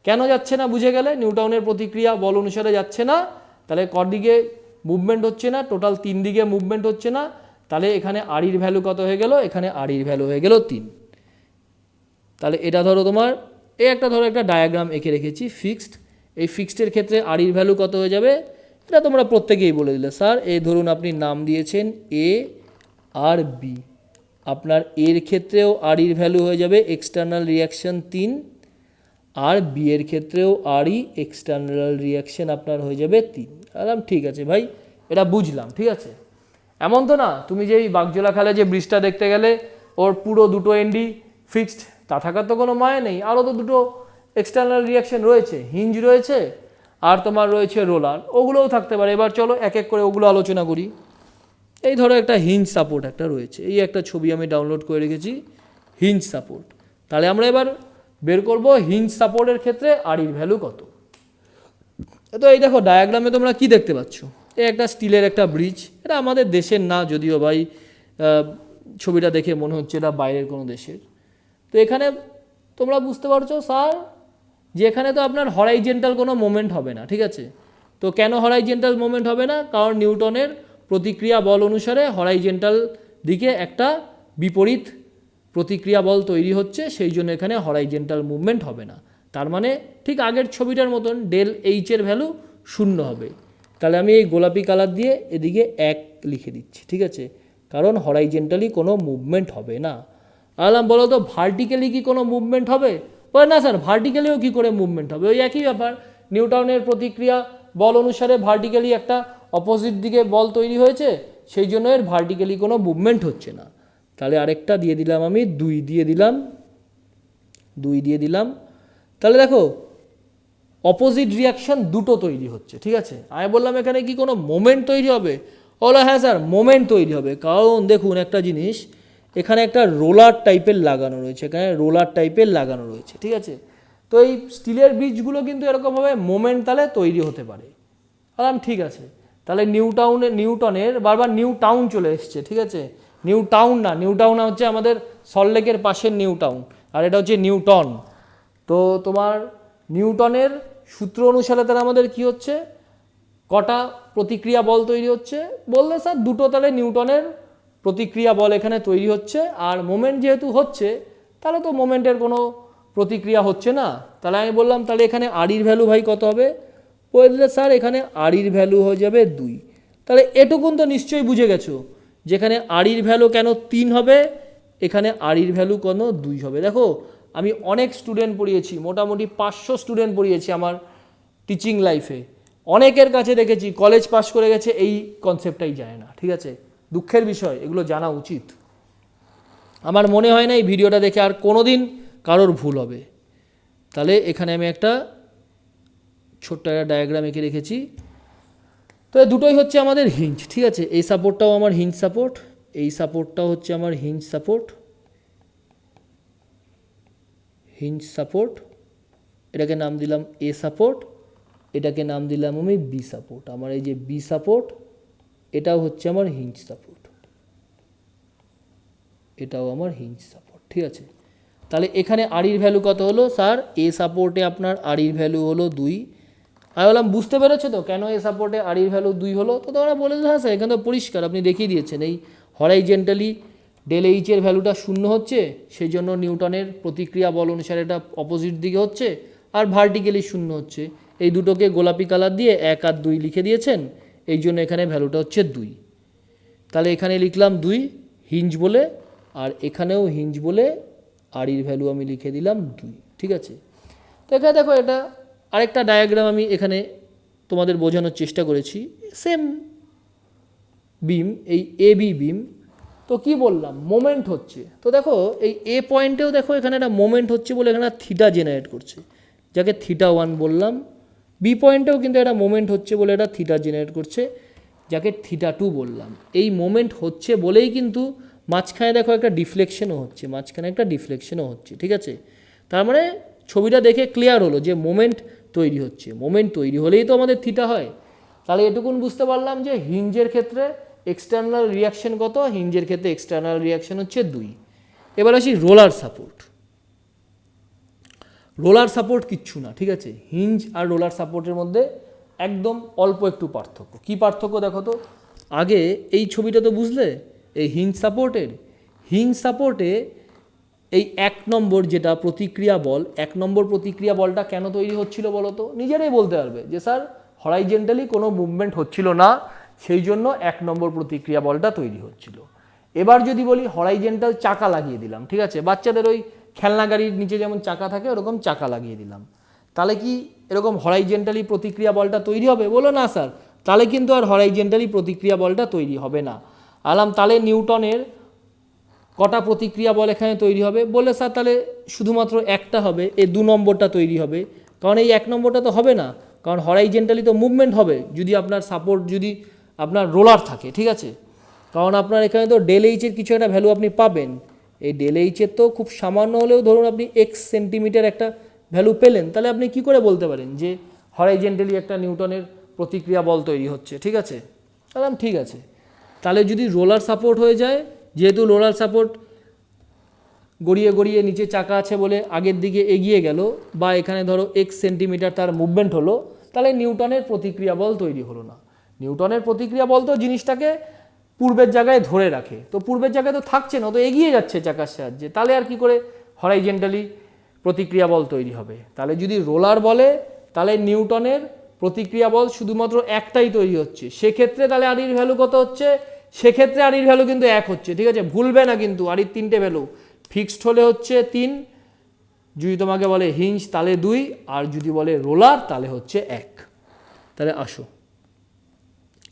কেন যাচ্ছে না বুঝে গেলে, নিউটনের প্রতিক্রিয়া বল অনুসারে যাচ্ছে না, তাহলে কদিকে মুভমেন্ট হচ্ছে না, টোটাল 3 দিকে মুভমেন্ট হচ্ছে না। তাহলে এখানে আরির ভ্যালু কত হয়ে গেল? এখানে আরির ভ্যালু হয়ে গেল 3। তাহলে এটা ধরো তোমার ধরো একটা ডায়াগ্রাম এঁকে রেখেছি ফিক্সড, এই ফিক্সডের ক্ষেত্রে আরির ভ্যালু কত হয়ে যাবে? এটা তোমরা প্রত্যেকেই বলে দিলে স্যার, এই ধরুন আপনি নাম দিয়েছেন এ আর বি, আপনার এর ক্ষেত্রেও আরির ভ্যালু হয়ে যাবে এক্সটার্নাল রিয়াকশন 3, আর বি এর ক্ষেত্রেও আরই এক্সটার্নাল রিয়াকশন আপনার হয়ে যাবে 3। বললাম ঠিক আছে ভাই, এটা বুঝলাম, ঠিক আছে। এমন তো না তুমি যে এই বাগজোলা খালে যে ব্রিজটা দেখতে গেলে ওর পুরো 2টো এন্ডি ফিক্সড, তা থাকার তো কোনো মানে নেই, আরও তো 2টো এক্সটার্নাল রিয়াকশন রয়েছে, হিঞ্জ রয়েছে আর তোমার রয়েছে রোলার, ওগুলোও থাকতে পারে। এবার চলো এক এক করে ওগুলো আলোচনা করি। এই ধরো একটা হিঞ্জ সাপোর্ট একটা রয়েছে, এই একটা ছবি আমি ডাউনলোড করে রেখেছি, হিঞ্জ সাপোর্ট। তাহলে আমরা এবার বের করব হিঞ্জ সাপোর্টের ক্ষেত্রে আরির ভ্যালু কত। তো এই দেখো ডায়াগ্রামে তোমরা কি দেখতে পাচ্ছ, এই একটা স্টিলের একটা ব্রিজ, এটা আমাদের দেশের না যদিও ভাই, ছবিটা দেখে মনে হচ্ছে এটা বাইরের কোনো দেশের। তো এখানে তোমরা বুঝতে পারছো স্যার যে এখানে তো আপনার হরাইজেন্টাল কোনো মোমেন্ট হবে না, ঠিক আছে। তো কেন হরাইজেন্টাল মোমেন্ট হবে না? কারণ নিউটনের প্রতিক্রিয়া বল অনুসারে হরাইজেন্টাল দিকে একটা বিপরীত প্রতিক্রিয়া বল তৈরি হচ্ছে, সেই জন্য এখানে হরাইজেন্টাল মুভমেন্ট হবে না। তার মানে ঠিক আগের ছবিটার মতন ডেল এইচের ভ্যালু 0 হবে। তাহলে আমি এই গোলাপি কালার দিয়ে এদিকে 1 লিখে দিচ্ছি, ঠিক আছে, কারণ হরাইজেন্টালি কোনো মুভমেন্ট হবে না। আলাম বলো তো ভার্টিক্যালি কি কোনো মুভমেন্ট হবে? বলে না স্যার ভার্টিক্যালিও কী করে মুভমেন্ট হবে, ওই একই ব্যাপার, নিউটনের প্রতিক্রিয়া বল অনুসারে ভার্টিক্যালি একটা অপোজিট দিকে বল তৈরি হয়েছে, সেই জন্য এর ভার্টিক্যালি কোনো মুভমেন্ট হচ্ছে না। তাহলে আরেকটা দিয়ে দিলাম আমি, 2 দিয়ে দিলাম। তাহলে দেখো অপোজিট রিয়াকশন 2টো তৈরি হচ্ছে, ঠিক আছে। আমি বললাম এখানে কি কোনো মোমেন্ট তৈরি হবে? বলো হ্যাঁ স্যার মোমেন্ট তৈরি হবে, কারণ দেখুন একটা জিনিস, এখানে একটা রোলার টাইপের লাগানো রয়েছে, ঠিক আছে। তো এই স্টিলের ব্রিজগুলো কিন্তু এরকমভাবে মোমেন্ট তাহলে তৈরি হতে পারে। বললাম ঠিক আছে, তাহলে নিউটনের বারবার নিউ টাউন চলে এসছে, ঠিক আছে। নিউ টাউন হচ্ছে আমাদের সল্টলেকের পাশের নিউ টাউন, আর এটা হচ্ছে নিউটন। তো তোমার নিউটনের সূত্র অনুসারে তাহলে আমাদের কি হচ্ছে, কটা প্রতিক্রিয়া বল তৈরি হচ্ছে? বললে স্যার 2টো, তাহলে নিউটনের প্রতিক্রিয়া বল এখানে তৈরি হচ্ছে, আর মোমেন্ট যেহেতু হচ্ছে তাহলে তো মোমেন্টের কোনো প্রতিক্রিয়া হচ্ছে না। তাহলে আমি বললাম তাহলে এখানে আরির ভ্যালু ভাই কত হবে? বললে স্যার এখানে আরির ভ্যালু হয়ে যাবে 2। তাহলে এটুকুন তো নিশ্চয়ই বুঝে গেছো যেখানে আরির ভ্যালু কেন 3 হবে, এখানে আরির ভ্যালু কেন 2 হবে। দেখো আমি অনেক স্টুডেন্ট পড়িয়েছি, মোটামুটি 500 স্টুডেন্ট পড়িয়েছি আমার টিচিং লাইফে, অনেকের কাছে দেখেছি কলেজ পাস করে গেছে এই কনসেপ্টটাই জানে না, ঠিক আছে। দুঃখের বিষয়, এগুলো জানা উচিত। আমার মনে হয় না এই ভিডিওটা দেখে আর কোনোদিন কারোর ভুল হবে। তাহলে এখানে আমি একটা ছোট্ট একটা ডায়াগ্রাম এঁকে রেখেছি। তো এই দুটোই হচ্ছে আমাদের হিঞ্জ, ঠিক আছে। এই সাপোর্টটাও আমার হিঞ্জ সাপোর্ট, এই সাপোর্টটাও হচ্ছে আমার হিঞ্জ সাপোর্ট, হিঞ্জ সাপোর্ট, এটাকে নাম দিলাম এ সাপোর্ট, এটাকে নাম দিলাম আমি বি সাপোর্ট। আমার এই যে বি সাপোর্ট, এটাও হচ্ছে আমার হিঞ্জ সাপোর্ট, এটাও আমার হিঞ্জ সাপোর্ট, ঠিক আছে। তাহলে এখানে আরির ভ্যালু কত হলো স্যার? এ সাপোর্টে আপনার আরির ভ্যালু হলো 2। আমি বললাম বুঝতে পেরেছো তো কেন এ সাপোর্টে আরির ভ্যালু 2 হলো? তো তোমরা বলে হ্যাঁ স্যার এখানে তো পরিষ্কার, আপনি দেখিয়ে দিয়েছেন এই হরাইজেন্টালি ডেল এইচের ভ্যালুটা 0 হচ্ছে, সেই জন্য নিউটনের প্রতিক্রিয়া বল অনুসারে এটা অপোজিট দিকে হচ্ছে, আর ভার্টিক্যালি 0 হচ্ছে। এই দুটোকে গোলাপি কালার দিয়ে 1 আর 2 লিখে দিয়েছেন, এই জন্য এখানে ভ্যালুটা হচ্ছে 2। তাহলে এখানে লিখলাম 2 হিঞ্জ বলে, আর এখানেও হিঞ্জ বলে আরির ভ্যালু আমি লিখে দিলাম 2, ঠিক আছে। তো এখানে দেখো এটা আরেকটা ডায়াগ্রাম আমি এখানে তোমাদের বোঝানোর চেষ্টা করেছি, সেম বিম, এই এ বি বিম। তো কি বললাম? মোমেন্ট হচ্ছে। তো দেখো এই এ পয়েন্টেও দেখো এখানে একটা মোমেন্ট হচ্ছে বলে এখানে থিটা জেনারেট করছে, যাকে θ1 বললাম। বি পয়েন্টেও কিন্তু একটা মোমেন্ট হচ্ছে বলে এটা থিটা জেনারেট করছে, যাকে θ2 বললাম। এই মোমেন্ট হচ্ছে বলেই কিন্তু মাঝখানে দেখো একটা ডিফ্লেকশনও হচ্ছে, মাঝখানে একটা ডিফ্লেকশনও হচ্ছে, ঠিক আছে। তার মানে ছবিটা দেখে ক্লিয়ার হলো যে মোমেন্ট তৈরি হচ্ছে। মোমেন্ট তৈরি হলেই তো আমাদের থিটা হয়। তাহলে এটুকুন বুঝতে পারলাম যে হিঞ্জের ক্ষেত্রে এক্সটার্নাল রিয়াকশন কত? হিঞ্জের ক্ষেত্রে এক্সটার্নাল রিয়াকশন হচ্ছে 2। এবার আসি রোলার সাপোর্ট। রোলার সাপোর্ট কিচ্ছু না, ঠিক আছে। হিঞ্জ আর রোলার সাপোর্টের মধ্যে একদম অল্প একটু পার্থক্য। কি পার্থক্য দেখো তো? আগে এই ছবিটা তো বুঝলে, এই হিঞ্জ সাপোর্টে এই 1 নম্বর যেটা প্রতিক্রিয়া বল, 1 নম্বর প্রতিক্রিয়া বলটা কেন তৈরি হচ্ছিল বলো তো? নিজেরাই বলতে পারবে যে স্যার হরাইজেন্টালি কোনো মুভমেন্ট হচ্ছিল না, সেই জন্য 1 নম্বর প্রতিক্রিয়া বলটা তৈরি হচ্ছিল। এবার যদি বলি হরাইজেন্টাল চাকা লাগিয়ে দিলাম, ঠিক আছে, বাচ্চাদের ওই খেলনা গাড়ির নিচে যেমন চাকা থাকে ওরকম চাকা লাগিয়ে দিলাম, তাহলে কি এরকম হরাইজেন্টালি প্রতিক্রিয়া বলটা তৈরি হবে? বলো না স্যার, তাহলে কিন্তু আর হরাইজেন্টালি প্রতিক্রিয়া বলটা তৈরি হবে না। আলাম তাহলে নিউটনের কটা প্রতিক্রিয়া বল এখানে তৈরি হবে? বলে স্যার তাহলে শুধুমাত্র একটা হবে, এই 2 নম্বরটা তৈরি হবে। কারণ এই 1 নম্বরটা তো হবে না, কারণ হরাইজেন্টালি তো মুভমেন্ট হবে যদি আপনার সাপোর্ট, যদি আপনার রোলার থাকে, ঠিক আছে। কারণ আপনার এখানে তো ডেল এইচের কিছু একটা ভ্যালু আপনি পাবেন। এই ডেল এইচের তো খুব সামান্য হলেও ধরুন আপনি এক্স সেন্টিমিটার একটা ভ্যালু পেলেন, তাহলে আপনি কি করে বলতে পারেন যে হরাইজেন্টালি একটা নিউটনের প্রতিক্রিয়া বল তৈরি হচ্ছে, ঠিক আছে। তাহলে ঠিক আছে, তাহলে যদি রোলার সাপোর্ট হয়ে যায়, যেহেতু রোলার সাপোর্ট গড়িয়ে গড়িয়ে নিচে চাকা আছে বলে আগের দিকে এগিয়ে গেল, বা এখানে ধরো এক্স সেন্টিমিটার তার মুভমেন্ট হলো, তাহলে নিউটনের প্রতিক্রিয়া বল তৈরি হলো না। নিউটনের প্রতিক্রিয়া বল তো জিনিসটাকে পূর্বের জায়গায় ধরে রাখে, তো পূর্বের জায়গায় তো থাকছে না, তো এগিয়ে যাচ্ছে চাকার সাহায্যে, তাহলে আর কি করে হরাইজেন্টালি প্রতিক্রিয়া বল তৈরি হবে? তাহলে যদি রোলার বলে, তাহলে নিউটনের প্রতিক্রিয়া বল শুধুমাত্র একটাই তৈরি হচ্ছে, সেক্ষেত্রে তাহলে আরির ভ্যালু কত হচ্ছে? সেক্ষেত্রে আরির ভ্যালু কিন্তু 1 হচ্ছে, ঠিক আছে, ভুলবে না কিন্তু। আরির 3টে ভ্যালু, ফিক্সড হলে হচ্ছে 3, যদি তোমাকে বলে হিঞ্জ তাহলে 2, আর যদি বলে রোলার তাহলে হচ্ছে 1। তাহলে আসো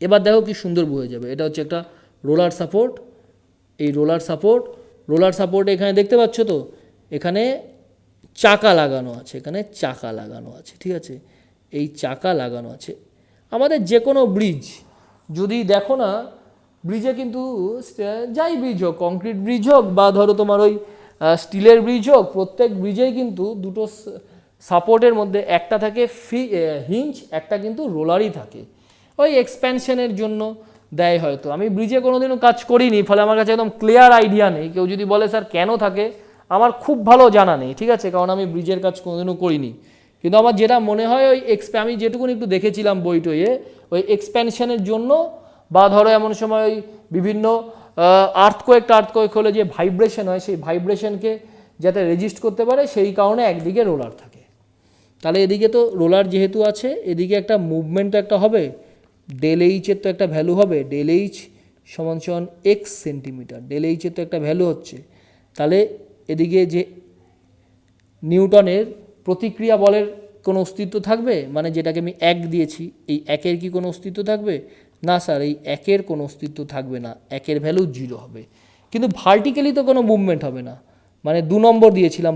এবার দেখো কি সুন্দর বুঝে যাবে। এটা হচ্ছে একটা রোলার সাপোর্ট। এই রোলার সাপোর্ট এখানে দেখতে পাচ্ছ তো, এখানে চাকা লাগানো আছে, এখানে চাকা লাগানো আছে, ঠিক আছে, এই চাকা লাগানো আছে। আমাদের যে কোনো ব্রিজ যদি দেখো না, ব্রিজে কিন্তু যাই ব্রিজ হোক, কংক্রিট ব্রিজ হোক বা ধরো তোমার ওই স্টিলের ব্রিজ হোক, প্রত্যেক ব্রিজেই কিন্তু দুটো সাপোর্টের মধ্যে একটা থাকে হিঞ্জ, একটা কিন্তু রোলারই থাকে। ওই এক্সপ্যানশনের জন্য দেয় হয়তো। আমি ব্রিজে কোনোদিনও কাজ করিনি, ফলে আমার কাছে একদম ক্লিয়ার আইডিয়া নেই। কেউ যদি বলে স্যার কেন থাকে, আমার খুব ভালো জানা নেই, ঠিক আছে, কারণ আমি ব্রিজের কাজ কোনোদিনও করিনি। কিন্তু আমার যেটা মনে হয় ওই আমি যেটুকুন একটু দেখেছিলাম বই টইয়ে, ওই এক্সপ্যানশনের জন্য, বা ধরো এমন সময় ওই বিভিন্ন আর্থকোয়েক হলে যে ভাইব্রেশন হয়, সেই ভাইব্রেশনকে যাতে রেজিস্ট করতে পারে, সেই কারণে একদিকে রোলার থাকে। তাহলে এদিকে তো রোলার যেহেতু আছে, এদিকে একটা মুভমেন্ট একটা হবে, ডেল এইচের তো একটা ভ্যালু হবে, ডেল এইচ সমান সমান এক্স সেন্টিমিটার, ডেল এইচের তো একটা ভ্যালু হচ্ছে। তাহলে এদিকে যে নিউটনের প্রতিক্রিয়া বলের কোনো অস্তিত্ব থাকবে? মানে যেটাকে আমি 1 দিয়েছি, এই 1-এর কি কোনো অস্তিত্ব থাকবে? না স্যার, এই 1-এর কোনো অস্তিত্ব থাকবে না, 1-এর ভ্যালু 0 হবে। কিন্তু ভার্টিক্যালি তো কোনো মুভমেন্ট হবে না, মানে 2 নম্বর দিয়েছিলাম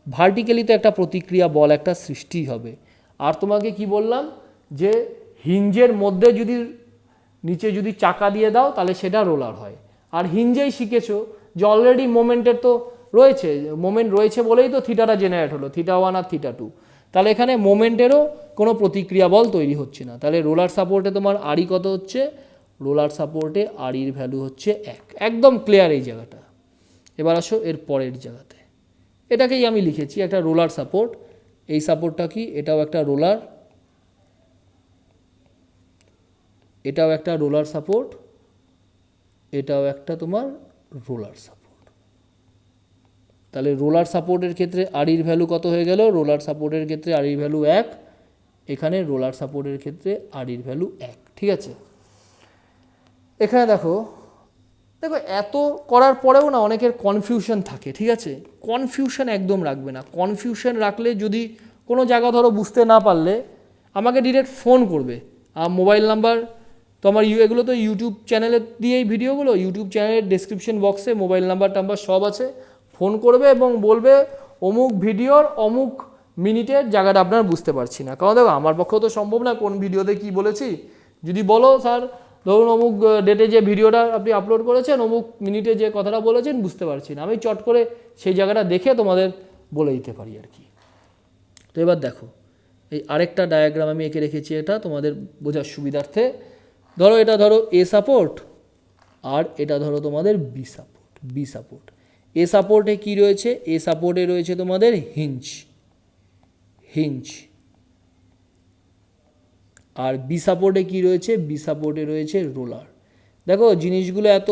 ভার্টিক্যালি তো একটা প্রতিক্রিয়া বল একটা সৃষ্টি হবে। আর তোমাকে কি বললাম যে হিঞ্জের মধ্যে যদি নিচে যদি চাকা দিয়ে দাও, তাহলে সেটা রোলার হয়। আর হিঞ্জেই শিখেছো যে অলরেডি মোমেন্টের তো রয়েছে, মোমেন্ট রয়েছে বলেই তো থিটাটা জেনারেট হলো, থিটা 1 আর থিটা 2। তাহলে এখানে মোমেন্টেরও কোনো প্রতিক্রিয়া বল তৈরি হচ্ছে না। তাহলে রোলার সাপোর্টে তোমার আরই কত হচ্ছে, রোলার সাপোর্টে আরইর ভ্যালু হচ্ছে 1। একদম ক্লিয়ার এই জায়গাটা। এবার আসো এর পরের জায়গাতে, এটাকেই আমি লিখেছি একটা রোলার সাপোর্ট। এই সাপোর্টটা কি, এটাও একটা রোলার, এটাও একটা রোলার সাপোর্ট, এটাও একটা তোমার রোলার সাপোর্ট। তাহলে রোলার সাপোর্টের ক্ষেত্রে আরইর ভ্যালু কত হয়ে গেল, রোলার সাপোর্টের ক্ষেত্রে আরইর ভ্যালু 1, এখানে রোলার সাপোর্টের ক্ষেত্রে আরইর ভ্যালু 1। ঠিক আছে, এখানে দেখো দেখো এত করার পরেও না অনেকের কনফিউশন থাকে। ঠিক আছে, কনফিউশন একদম রাখবে না। কনফিউশন রাখলে যদি কোনো জায়গা ধরো বুঝতে না পারলে আমাকে ডিরেক্ট ফোন করবে, মোবাইল নাম্বার তো আমার এগুলো তো ইউটিউব চ্যানেলে দিয়েই ভিডিওগুলো, ইউটিউব চ্যানেলের ডেসক্রিপশন বক্সে মোবাইল নাম্বার সব আছে, ফোন করবে এবং বলবে অমুক ভিডিওর অমুক মিনিটের জায়গাটা আপনার বুঝতে পারছি না। কারণ দেখো আমার পক্ষেও তো সম্ভব না কোন ভিডিওতে কি বলেছি, যদি বলো স্যার ধরুন অমুক ডেটে যে ভিডিওটা আপনি আপলোড করেছেন অমুক মিনিটে যে কথাটা বলেছেন বুঝতে পারছি না, আমি চট করে সেই জায়গাটা দেখে তোমাদের বলে দিতে পারি আর কি। তো এবার দেখো এই আরেকটা ডায়াগ্রাম আমি এঁকে রেখেছি, এটা তোমাদের বোঝার সুবিধার্থে। ধরো এটা ধরো এ সাপোর্ট আর এটা ধরো তোমাদের বি সাপোর্ট। এ সাপোর্টে কি রয়েছে, এ সাপোর্টে রয়েছে তোমাদের হিঞ্জ, আর বি সাপোর্টে কি রয়েছে, বি সাপোর্টে রয়েছে রোলার। দেখো জিনিসগুলো এত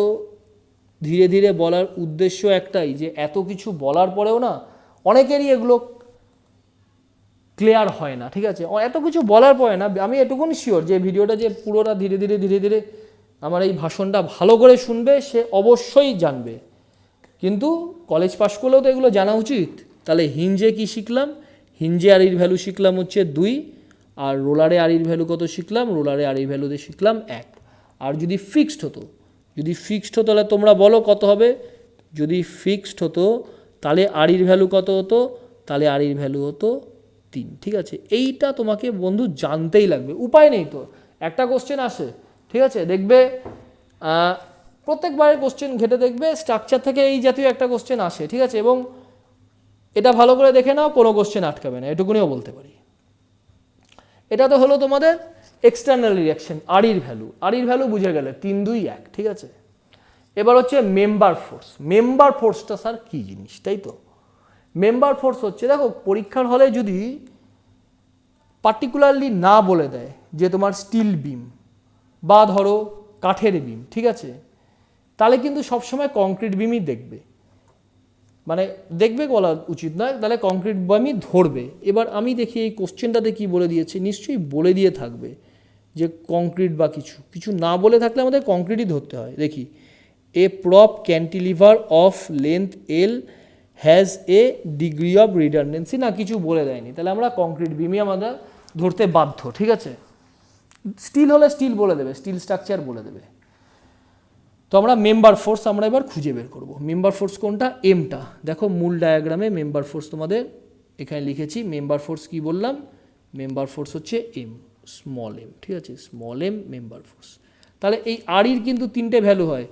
ধীরে ধীরে বলার উদ্দেশ্য একটাই, যে এত কিছু বলার পরেও না অনেকেরই এগুলো ক্লিয়ার হয় না। ঠিক আছে, এত কিছু বলার পরে না, আমি এটুকুনি শিওর যে ভিডিওটা যে পুরোটা ধীরে ধীরে আমার এই ভাষণটা ভালো করে শুনবে সে অবশ্যই জানবে, কিন্তু কলেজ পাশ করলেও তো এগুলো জানা উচিত। তাহলে হিঞ্জে কি শিখলাম, হিঞ্জে আরইর ভ্যালু শিখলাম হচ্ছে 2, আর রোলারে আরইর ভ্যালু কত শিখলাম, রোলারে আরইর ভ্যালুতে শিখলাম 1। আর যদি ফিক্সড হতো তাহলে তোমরা বলো কত হবে, যদি ফিক্সড হতো তাহলে আরইর ভ্যালু কত হতো, তাহলে আরইর ভ্যালু হতো 3। ঠিক আছে, এইটা তোমাকে বন্ধু জানতেই লাগবে, উপায় নেই তো। একটা কোশ্চেন আসে, ঠিক আছে, দেখবে প্রত্যেকবারের কোশ্চেন ঘেটে দেখবে স্ট্রাকচার থেকে এই জাতীয় একটা কোশ্চেন আসে। ঠিক আছে, এবং এটা ভালো করে দেখে নাও, কোনো কোশ্চেন আটকাবে না, এটুকুনিও বলতে পারি। এটা তো হলো তোমাদের এক্সটার্নাল রিঅ্যাকশন, আরইর ভ্যালু বুঝে গেলে 3, 2, 1। ঠিক আছে, এবার হচ্ছে মেম্বার ফোর্সটা স্যার কী জিনিস, তাই তো। মেম্বার ফোর্স হচ্ছে, দেখো পরীক্ষার হলে যদি পার্টিকুলারলি না বলে দেয় যে তোমার স্টিল বিম বা ধরো কাঠের বিম, ঠিক আছে, তাহলে কিন্তু সবসময় কংক্রিট বিমই দেখবে, মানে দেখবে বলা উচিত নয়, তাহলে কংক্রিট বিমই ধরবে। এবার আমি দেখি এই কোশ্চেনটাতে কি বলে দিয়েছে, নিশ্চয়ই বলে দিয়ে থাকবে যে কংক্রিট বা কিছু না বলে থাকলে আমাদের কংক্রিটই ধরতে হয়। দেখি, a prop cantilever of length L has a degree of redundancy, না কিছু বলে দেয়নি, তাহলে আমরা কংক্রিট বিমই আমরা ধরতে বাধ্য। ঠিক আছে, স্টিল হলে স্টিল বলে দেবে, স্টিল স্ট্রাকচার বলে দেবে। তো আমরা মেম্বার ফোর্স আমরা এবার খুঁজে বের করব। মেম্বার ফোর্স কোনটা, এমটা। দেখো মূল ডায়াগ্রামে মেম্বার ফোর্স তোমাদের এখানে লিখেছি। মেম্বার ফোর্স কি বললাম, মেম্বার ফোর্স হচ্ছে এম, স্মল এম। ঠিক আছে, স্মল এম মেম্বার ফোর্স। তাহলে এই আরইর কিন্তু 3টে ভ্যালু হয়।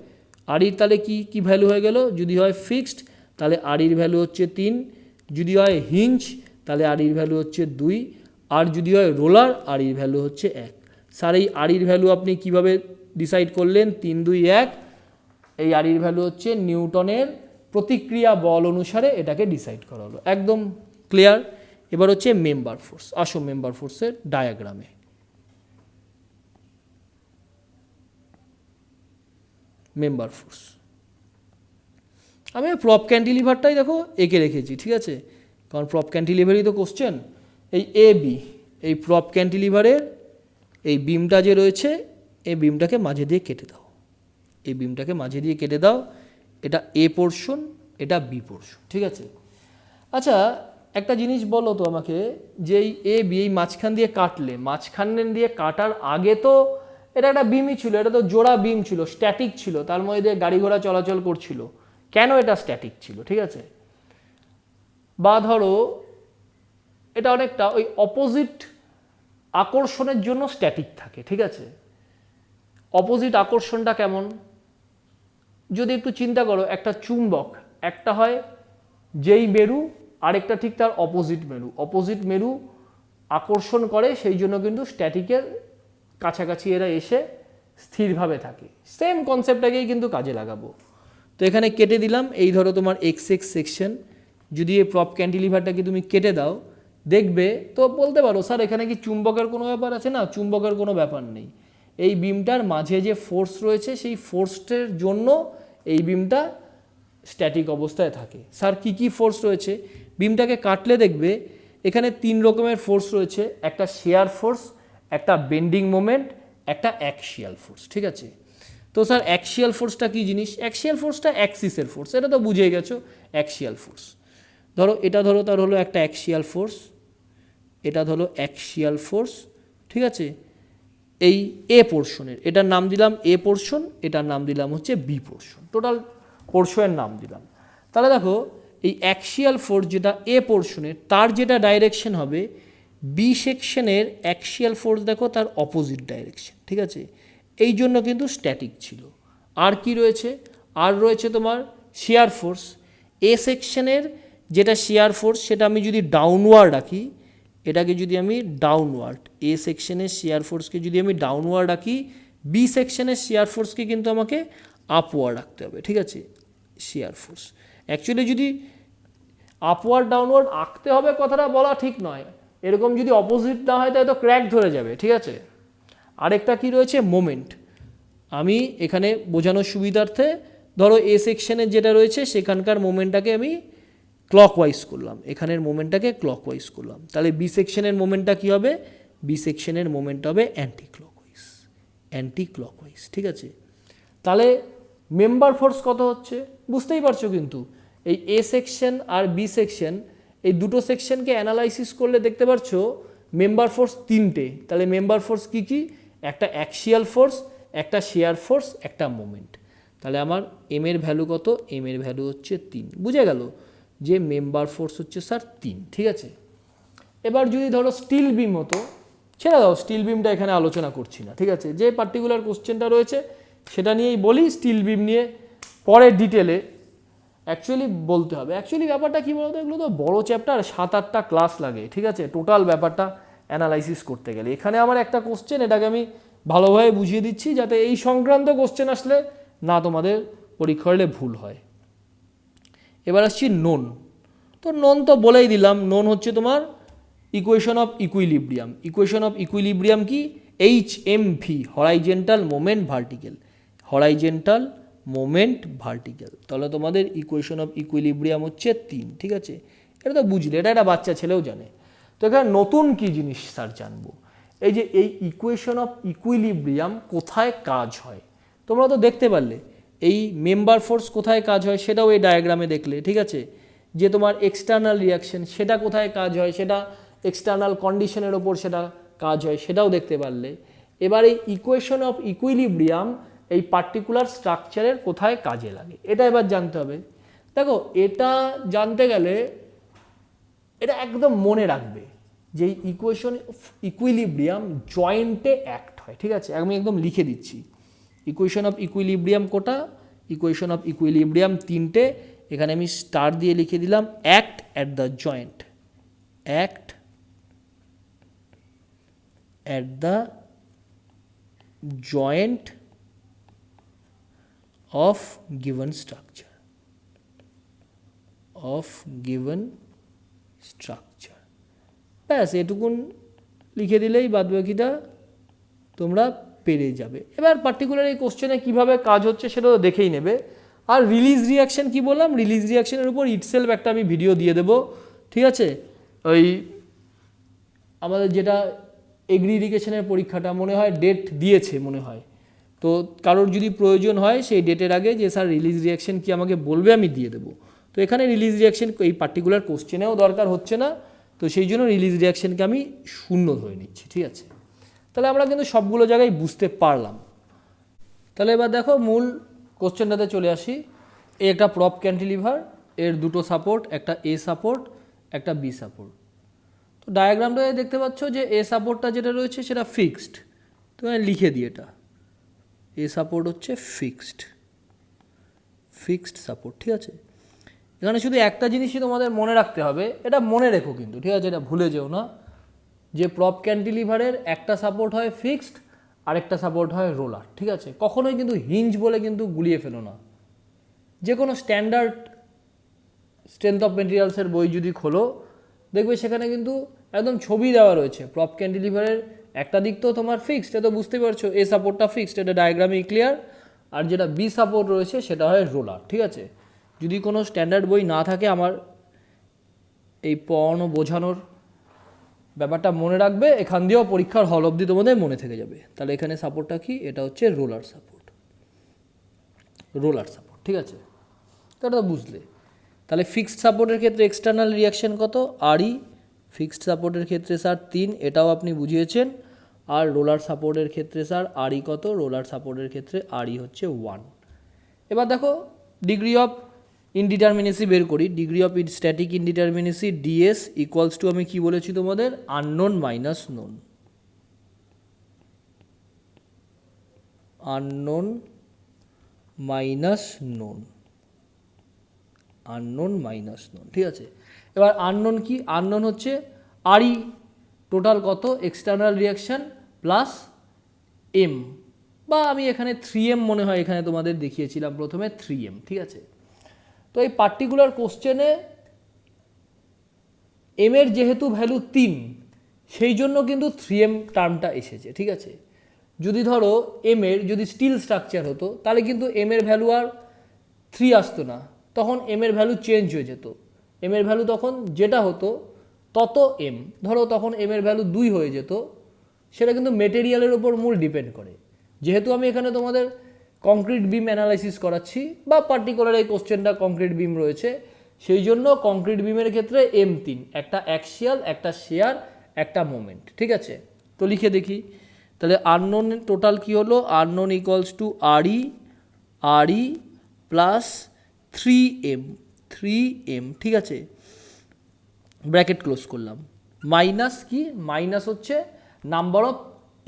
আরইর তাহলে কি ভ্যালু হয়ে গেল, যদি হয় ফিক্সড তাহলে আরইর ভ্যালু হচ্ছে 3, যদি হয় হিঞ্জ তাহলে আরইর ভ্যালু হচ্ছে 2, আর যদি হয় রোলার আরইর ভ্যালু হচ্ছে 1। স্যার এই আরইর ভ্যালু আপনি কিভাবে ডিসাইড করলেন, 3, 2, 1, এই আরইর ভ্যালু হচ্ছে নিউটনের প্রতিক্রিয়া বল অনুসারে এটাকে ডিসাইড করা হলো, একদম ক্লিয়ার। এবার হচ্ছে মেম্বার ফোর্স, আসো মেম্বার ফোর্সের ডায়াগ্রামে। মেম্বার ফোর্স আমি প্রপ ক্যান্টিলিভারটাই দেখো এঁকে রেখেছি। ঠিক আছে, কারণ প্রপ ক্যান্টিলিভারই তো কোশ্চেন। এই এ বি, এই প্রপ ক্যান্টিলিভারের এই বিমটা যে রয়েছে এই বিমটাকে মাঝে দিয়ে কেটে দাও, এই বিমটাকে মাঝে দিয়ে কেটে দাও, এটা এ পোর্শন, এটা বি পোর্শন। ঠিক আছে, আচ্ছা একটা জিনিস বলো তো আমাকে, যে এই এ বি এই মাঝখান দিয়ে কাটলে, মাঝখান দিয়ে কাটার আগে তো এটা একটা বিমই ছিল, এটা তো জোড়া বিম ছিল, স্ট্যাটিক ছিল, তার মধ্যে দিয়ে গাড়ি ঘোড়া চলাচল করছিল। কেন এটা স্ট্যাটিক ছিল, ঠিক আছে, বা ধরো এটা অনেকটা ওই অপোজিট আকর্ষণের জন্য স্ট্যাটিক থাকে। ঠিক আছে, অপোজিট আকর্ষণটা কেমন, যদি একটু চিন্তা করো, একটা চুম্বক, একটা হয় যেই মেরু আরেকটা ঠিক তার অপোজিট মেরু আকর্ষণ করে, সেই জন্য কিন্তু স্ট্যাটিকের কাছাকাছি এরা এসে স্থিরভাবে থাকে। সেম কনসেপ্টটাকেই কিন্তু কাজে লাগাবো। তো এখানে কেটে দিলাম, এই ধরো তোমার এক্স এক্স সেকশন, যদি এই প্রপ ক্যান্টিলিভারটাকে তুমি কেটে দাও দেখবে, তো বলতে পারো স্যার এখানে কি চুম্বকের কোনো ব্যাপার আছে? না, চুম্বকের কোনো ব্যাপার নেই। এই বিমটার মাঝে যে ফোর্স রয়েছে সেই ফোর্সের জন্য এই বিমটা স্ট্যাটিক অবস্থায় থাকে। স্যার কী কী ফোর্স রয়েছে? বিমটাকে কাটলে দেখবে এখানে 3 রকমের ফোর্স রয়েছে, একটা শেয়ার ফোর্স, একটা বেন্ডিং মোমেন্ট, একটা অ্যাক্সিয়াল ফোর্স। ঠিক আছে, তো স্যার অ্যাক্সিয়াল ফোর্সটা কী জিনিস? অ্যাক্সিয়াল ফোর্সটা অ্যাক্সিসের ফোর্স, এটা তো বুঝে গেছো। অ্যাক্সিয়াল ফোর্স ধরো, এটা ধরো তার হলো একটা অ্যাক্সিয়াল ফোর্স, এটা ধরো অ্যাক্সিয়াল ফোর্স। ঠিক আছে, এই এ পোর্শনের এটার নাম দিলাম এ পোর্শন, এটার নাম দিলাম হচ্ছে বি পোর্শন, টোটাল পোর্শনের নাম দিলাম। তাহলে দেখো এই অ্যাক্সিয়াল ফোর্স যেটা এ পোর্শনের, তার যেটা ডাইরেকশন হবে, বি সেকশনের অ্যাক্সিয়াল ফোর্স দেখো তার অপোজিট ডাইরেকশন। ঠিক আছে, এই জন্য কিন্তু স্ট্যাটিক ছিল। আর কি রয়েছে? আর রয়েছে তোমার শিয়ার ফোর্স। এ সেকশনের যেটা শিয়ার ফোর্স সেটা আমি যদি ডাউনওয়ার্ড রাখি, এটাকে যদি আমি ডাউনওয়ার্ড, এ সেকশনের শিয়ার ফোর্সকে যদি আমি ডাউনওয়ার্ড রাখি, বি সেকশনের শিয়ার ফোর্সকে কিন্তু আমাকে আপওয়ার্ড রাখতে হবে। ঠিক আছে, শিয়ার ফোর্স অ্যাকচুয়ালি যদি আপওয়ার্ড ডাউনওয়ার্ড আঁকতে হবে কথাটা বলা ঠিক নয়, এরকম যদি অপোজিট না হয় তাহলে তো ক্র্যাক ধরে যাবে। ঠিক আছে, আরেকটা কি রয়েছে? মোমেন্ট। আমি এখানে বোঝানোর সুবিধার্থে ধরো এ সেকশনের যেটা রয়েছে সেখানকার মোমেন্টটাকে আমি ক্লকওয়াইজ করলাম, এখানের মোমেন্টটাকে ক্লকওয়াইজ করলাম। তাহলে বি সেকশনের মোমেন্টটা কী হবে? বি সেকশনের মোমেন্টটা হবে অ্যান্টি ক্লকওয়াইজ। ঠিক আছে, তাহলে মেম্বার ফোর্স কত হচ্ছে বুঝতেই পারছো। কিন্তু এই এ সেকশন আর বি সেকশন, এই দুটো সেকশনকে অ্যানালাইসিস করলে দেখতে পাচ্ছো মেম্বার ফোর্স 3টে। তাহলে মেম্বার ফোর্স কী কী? একটা অ্যাক্সিয়াল ফোর্স, একটা শেয়ার ফোর্স, একটা মোমেন্ট। তাহলে আমার এম এর ভ্যালু কত? এম এর ভ্যালু হচ্ছে 3। বুঝে গেল যে মেম্বার ফোর্স হচ্ছে স্যার 3। ঠিক আছে, এবার যদি ধরো স্টিল বিম হতো, ছেড়ে দাও, স্টিল বিমটা এখানে আলোচনা করছি না। ঠিক আছে, যে পার্টিকুলার কোশ্চেনটা রয়েছে সেটা নিয়েই বলি, স্টিল বিম নিয়ে পরে ডিটেলে অ্যাকচুয়ালি বলতে হবে। অ্যাকচুয়ালি ব্যাপারটা কী বলতো, এগুলো তো বড়ো চ্যাপ্টার, 7-8টা ক্লাস লাগে। ঠিক আছে, টোটাল ব্যাপারটা অ্যানালাইসিস করতে গেলে এখানে আমার একটা কোশ্চেন, এটাকে আমি ভালোভাবে বুঝিয়ে দিচ্ছি যাতে এই সংক্রান্ত কোশ্চেন আসলে না তোমাদের পরীক্ষা হলে ভুল হয়। এবার আসছি নোন। তো নোন তো বলেই দিলাম, নোন হচ্ছে তোমার equation of equilibrium. Equation of equilibrium কি? HMV, horizontal moment vertical, horizontal moment vertical. তাহলে তোমাদের ইকুয়েশন অফ ইকুইলিব্রিয়াম হচ্ছে 3। ঠিক আছে, এটা তো বুঝলে, এটা একটা বাচ্চা ছেলেও জানে। তো এখানে নতুন কি জিনিস স্যার জানবো, এই যে এই ইকুয়েশন অফ ইকুইলিব্রিয়াম কোথায় কাজ হয় তোমরা তো দেখতে পারলে। এই মেম্বার ফোর্স কোথায় কাজ হয় সেটাও এই ডায়াগ্রামে দেখলে। ঠিক আছে, যে তোমার এক্সটার্নাল রিয়াকশন সেটা কোথায় কাজ হয়, সেটা এক্সটার্নাল কন্ডিশনের ওপর সেটা কাজ হয়, সেটাও দেখতে পারলে। এবার এই ইকুয়েশন অফ ইকুইলিব্রিয়াম এই পার্টিকুলার স্ট্রাকচারের কোথায় কাজে লাগে এটা এবার জানতে হবে। দেখো, এটা জানতে গেলে এটা একদম মনে রাখবে যে ইকুয়েশন অফ ইকুইলিব্রিয়াম জয়েন্টে অ্যাক্ট হয়। ঠিক আছে, আমি একদম লিখে দিচ্ছি, ইকুয়েশন অফ ইকুইলিব্রিয়াম কোটা? ইকুয়েশন অফ ইকুইলিব্রিয়াম 3টে, এখানে আমি স্টার দিয়ে লিখে দিলাম act at the joint, act at the joint of given structure, of given structure। ব্যাস এটুকুন লিখে দিলেই বাদবাকিটা তোমরা পেরে যাবে। এবার পার্টিকুলার এই কোশ্চেনে কীভাবে কাজ হচ্ছে সেটা তো দেখেই নেবে। আর রিলিজ রিয়াকশন কি বললাম, রিলিজ রিয়াকশনের উপর ইটসেলফ একটা আমি ভিডিও দিয়ে দেবো। ঠিক আছে, ওই আমাদের যেটা এগ্রি ইরিগেশনের পরীক্ষাটা মনে হয় ডেট দিয়েছে মনে হয়, তো কারোর যদি প্রয়োজন হয় সেই ডেটের আগে যে স্যার রিলিজ রিয়াকশন কি আমাকে বলবে, আমি দিয়ে দেবো। তো এখানে রিলিজ রিয়াকশন এই পার্টিকুলার কোশ্চেনেও দরকার হচ্ছে না, তো সেই জন্য রিলিজ রিয়াকশনকে আমি 0 ধরে নিচ্ছি। ঠিক আছে, তাহলে আমরা কিন্তু সবগুলো জায়গায় বুঝতে পারলাম। তাহলে এবার দেখো মূল কোশ্চেনটাতে চলে আসি। এই একটা প্রপ ক্যান্টিলিভার, এর দুটো সাপোর্ট, একটা এ সাপোর্ট, একটা বি সাপোর্ট। তো ডায়াগ্রামটায় দেখতে পাচ্ছ যে এ সাপোর্টটা যেটা রয়েছে সেটা ফিক্সড, তো লিখে দিই এটা এ সাপোর্ট হচ্ছে ফিক্সড সাপোর্ট। ঠিক আছে, এখানে শুধু একটা জিনিসই তোমাদের মনে রাখতে হবে, এটা মনে রেখো কিন্তু, ঠিক আছে, এটা ভুলে যেও না, যে প্রপ ক্যান্টিলিভারের একটা সাপোর্ট হয় ফিক্সড, আরেকটা সাপোর্ট হয় রোলার, ঠিক আছে। কখনোই কিন্তু হিঞ্জ বলে কিন্তু গুলিয়ে ফেলো না। যে কোনো স্ট্যান্ডার্ড স্ট্রেংথ অফ মেটেরিয়ালসের বই যদি খোলো, দেখবে সেখানে কিন্তু একদম ছবি দেওয়া রয়েছে প্রপ ক্যান্টিলিভারের একটা দিক তো তোমার ফিক্সড, এটা তো বুঝতে পারছো, এ সাপোর্টটা ফিক্সড, এটা ডায়াগ্রামে ক্লিয়ার, আর যেটা বি সাপোর্ট রয়েছে সেটা হয় রোলার, ঠিক আছে। যদি কোনো স্ট্যান্ডার্ড বই না থাকে, আমার এই পড়ানো বোঝানোর ব্যাপারটা মনে রাখবে, এখান দিয়েও পরীক্ষার হল অবধি তোমাদের মনে থেকে যাবে। তাহলে এখানে সাপোর্টটা কি, এটা হচ্ছে রোলার সাপোর্ট, রোলার সাপোর্ট, ঠিক আছে, তো এটা তো বুঝলে। তাহলে ফিক্সড সাপোর্টের ক্ষেত্রে এক্সটার্নাল রিয়াকশন কত, আরই, ফিক্সড সাপোর্টের ক্ষেত্রে স্যার 3, এটাও আপনি বুঝিয়েছেন। আর রোলার সাপোর্টের ক্ষেত্রে স্যার আরই কত, রোলার সাপোর্টের ক্ষেত্রে আরই হচ্ছে 1। এবার দেখো ডিগ্রি অফ ইনডিটারমিনেসি বের করি। Degree of static indeterminacy DS equals to, আমি কি বলেছি তোমাদের, unknown minus known, unknown minus known, unknown minus known, ঠিক আছে। এবার আননোন কি, আননোন হচ্ছে আরই টোটাল কত, এক্সটার্নাল রিয়াকশন প্লাস এম, বা আমি এখানে 3m মনে হয় এখানে তোমাদের দেখিয়েছিলাম প্রথমে 3m, ঠিক আছে। তো এই পার্টিকুলার কোশ্চেনে এম এর যেহেতু ভ্যালু 3, সেই জন্য কিন্তু 3m টার্মটা এসেছে, ঠিক আছে। যদি ধরো এম এর যদি স্টিল স্ট্রাকচার হতো, তাহলে কিন্তু এম এর ভ্যালু আর 3 আসতো না, তখন এম এর ভ্যালু চেঞ্জ হয়ে যেত। এম এর ভ্যালু তখন যেটা হতো তত এম, ধরো তখন এম এর ভ্যালু 2 হয়ে যেত, সেটা কিন্তু মেটেরিয়ালের উপর মূল ডিপেন্ড করে। যেহেতু আমি এখানে তোমাদের কংক্রিট বিম অ্যানালাইসিস করাচ্ছি, বা পার্টিকুলার এই কোশ্চেনটা কংক্রিট বিম রয়েছে, সেই জন্য কংক্রিট বিমের ক্ষেত্রে M3, একটা অ্যাক্সিয়াল, একটা শেয়ার, একটা মোমেন্ট, ঠিক আছে। তো লিখে দেখি, তাহলে আননোন টোটাল কি হলো, আননোন ইকুয়ালস টু আরই, আরই প্লাস 3m, 3m, ঠিক আছে, ব্র্যাকেট ক্লোজ করলাম। মাইনাস কি, মাইনাস হচ্ছে number of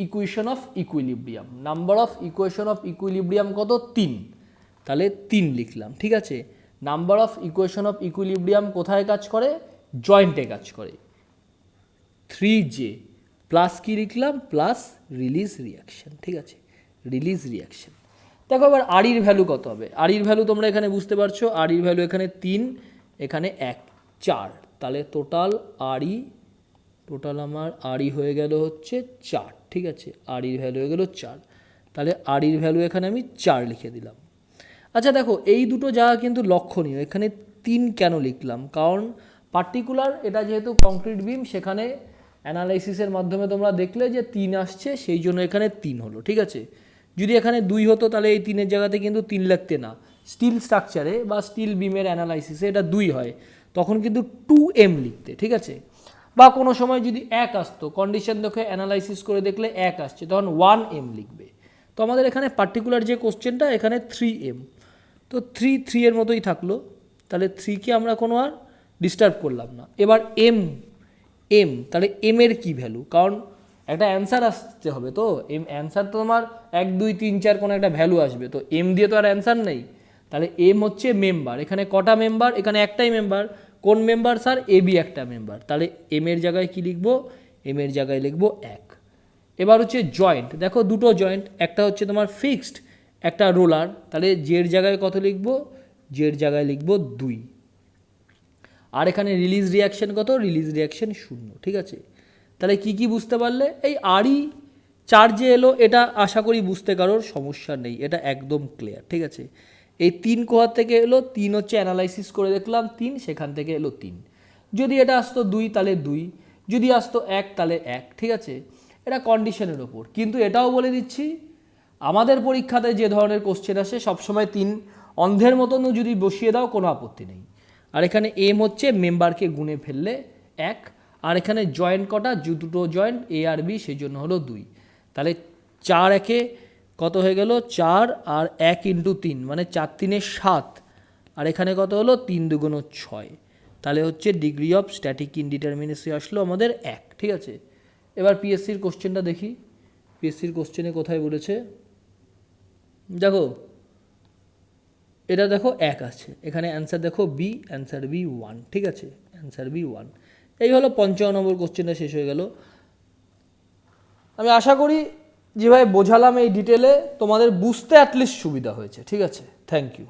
equation of equilibrium, number of equation of equilibrium কত, 3, তাহলে 3 লিখলাম, ঠিক আছে। Number of equation of equilibrium কোথায় কাজ করে, জয়েন্টে কাজ করে, 3j প্লাস কি লিখলাম, প্লাস রিলিজ রিয়াকশন, ঠিক আছে, রিলিজ রিয়াকশন। দেখো এবার আরির ভ্যালু কত হবে, আরির ভ্যালু তোমরা এখানে বুঝতে পারছো, আরির ভ্যালু এখানে 3, এখানে 1, 4, তাহলে টোটাল আরই, টোটাল আমার আরই হয়ে গেল হচ্ছে 4, ঠিক আছে, আরইর ভ্যালু হয়ে গেল 4, তাহলে আরইর ভ্যালু এখানে আমি 4 লিখে দিলাম। আচ্ছা দেখো এই দুটো জায়গা কিন্তু লক্ষণীয়, এখানে 3 কেন লিখলাম, কারণ পার্টিকুলার এটা যেহেতু কংক্রিট বিম, সেখানে অ্যানালাইসিসের মাধ্যমে তোমরা দেখলে যে 3 আসছে, সেই জন্য এখানে 3 হলো, ঠিক আছে। যদি এখানে 2 হতো তাহলে এই 3-এর জায়গাতে কিন্তু 3 লিখতে না, স্টিল স্ট্রাকচারে বা স্টিল বিমের অ্যানালাইসিসে এটা 2 হয়, তখন কিন্তু 2m লিখতে, ঠিক আছে। বা কোনো সময় যদি 1 আসতো, কন্ডিশন দেখে অ্যানালাইসিস করে দেখলে 1 আসছে, তখন 1m লিখবে। তো আমাদের এখানে পার্টিকুলার যে কোশ্চেনটা, এখানে 3m, তো 3 এর মতোই থাকলো, তাহলে 3কে আমরা কোনো আর ডিস্টার্ব করলাম না। এবার m, তাহলে m এর কী ভ্যালু, কারণ একটা অ্যান্সার আসতে হবে, তো অ্যান্সার তো তোমার 1 2 3 4 কোনো একটা ভ্যালু আসবে, তো m দিয়ে তো আর অ্যান্সার নেই। তাহলে m হচ্ছে মেম্বার, এখানে কটা মেম্বার, এখানে একটাই মেম্বার, কোন মেম্বার স্যার, এবি একটা মেম্বার, তাহলে m এর জায়গায় কি লিখবো, m এর জায়গায় লিখবো 1। এবার হচ্ছে জয়েন্ট, দেখো দুটো জয়েন্ট, একটা হচ্ছে তোমার ফিক্সড, একটা রোলার, তাহলে জের জায়গায় কত লিখবো, জের জায়গায় লিখবো 2, আর এখানে রিলিজ রিয়াকশন কত, রিলিজ রিয়াকশন 0, ঠিক আছে। তাহলে কি কি বুঝতে পারলে, এই আরই 4 যে এলো, এটা আশা করি বুঝতে কারোর সমস্যা নেই, এটা একদম ক্লিয়ার, ঠিক আছে। এই 3 কোয়ার থেকে এলো, 3 হচ্ছে অ্যানালাইসিস করে দেখলাম 3, সেখান থেকে এলো 3। যদি এটা আসতো 2 তাহলে 2, যদি আসতো 1 তাহলে 1, ঠিক আছে। এটা কন্ডিশনের ওপর, কিন্তু এটাও বলে দিচ্ছি, আমাদের পরীক্ষাতে যে ধরনের কোশ্চেন আসে সবসময় 3 অন্ধের মতনও যদি বসিয়ে দাও কোনো আপত্তি নেই। আর এখানে এম হচ্ছে মেম্বারকে গুণে ফেললে 1, আর এখানে জয়েন্ট কটা, দুটো জয়েন্ট এ আর বি, সেই জন্য হলো 2, তাহলে 4 একে কত হয়ে গেল, 4 আর 1 ইন্টু 3 মানে 4 3 7, আর এখানে কত হলো 3 2 6, তাহলে হচ্ছে ডিগ্রি অফ স্ট্যাটিক ইনডিটারমিনেসি আসলো আমাদের 1, ঠিক আছে। এবার পিএসসির কোশ্চেনটা দেখি, পিএসসির কোশ্চেনে কোথায় বলেছে, দেখো এটা দেখো 1 আছে, এখানে অ্যান্সার দেখো বি, অ্যান্সার বি 1, ঠিক আছে, অ্যান্সার বি 1। এই হলো 55 নম্বর কোশ্চেনটা শেষ হয়ে গেল। আমি আশা করি যেভাবে বোঝালাম এই ডিটেলে তোমাদের বুঝতে অ্যাটলিস্ট সুবিধা হয়েছে, ঠিক আছে, থ্যাংক ইউ।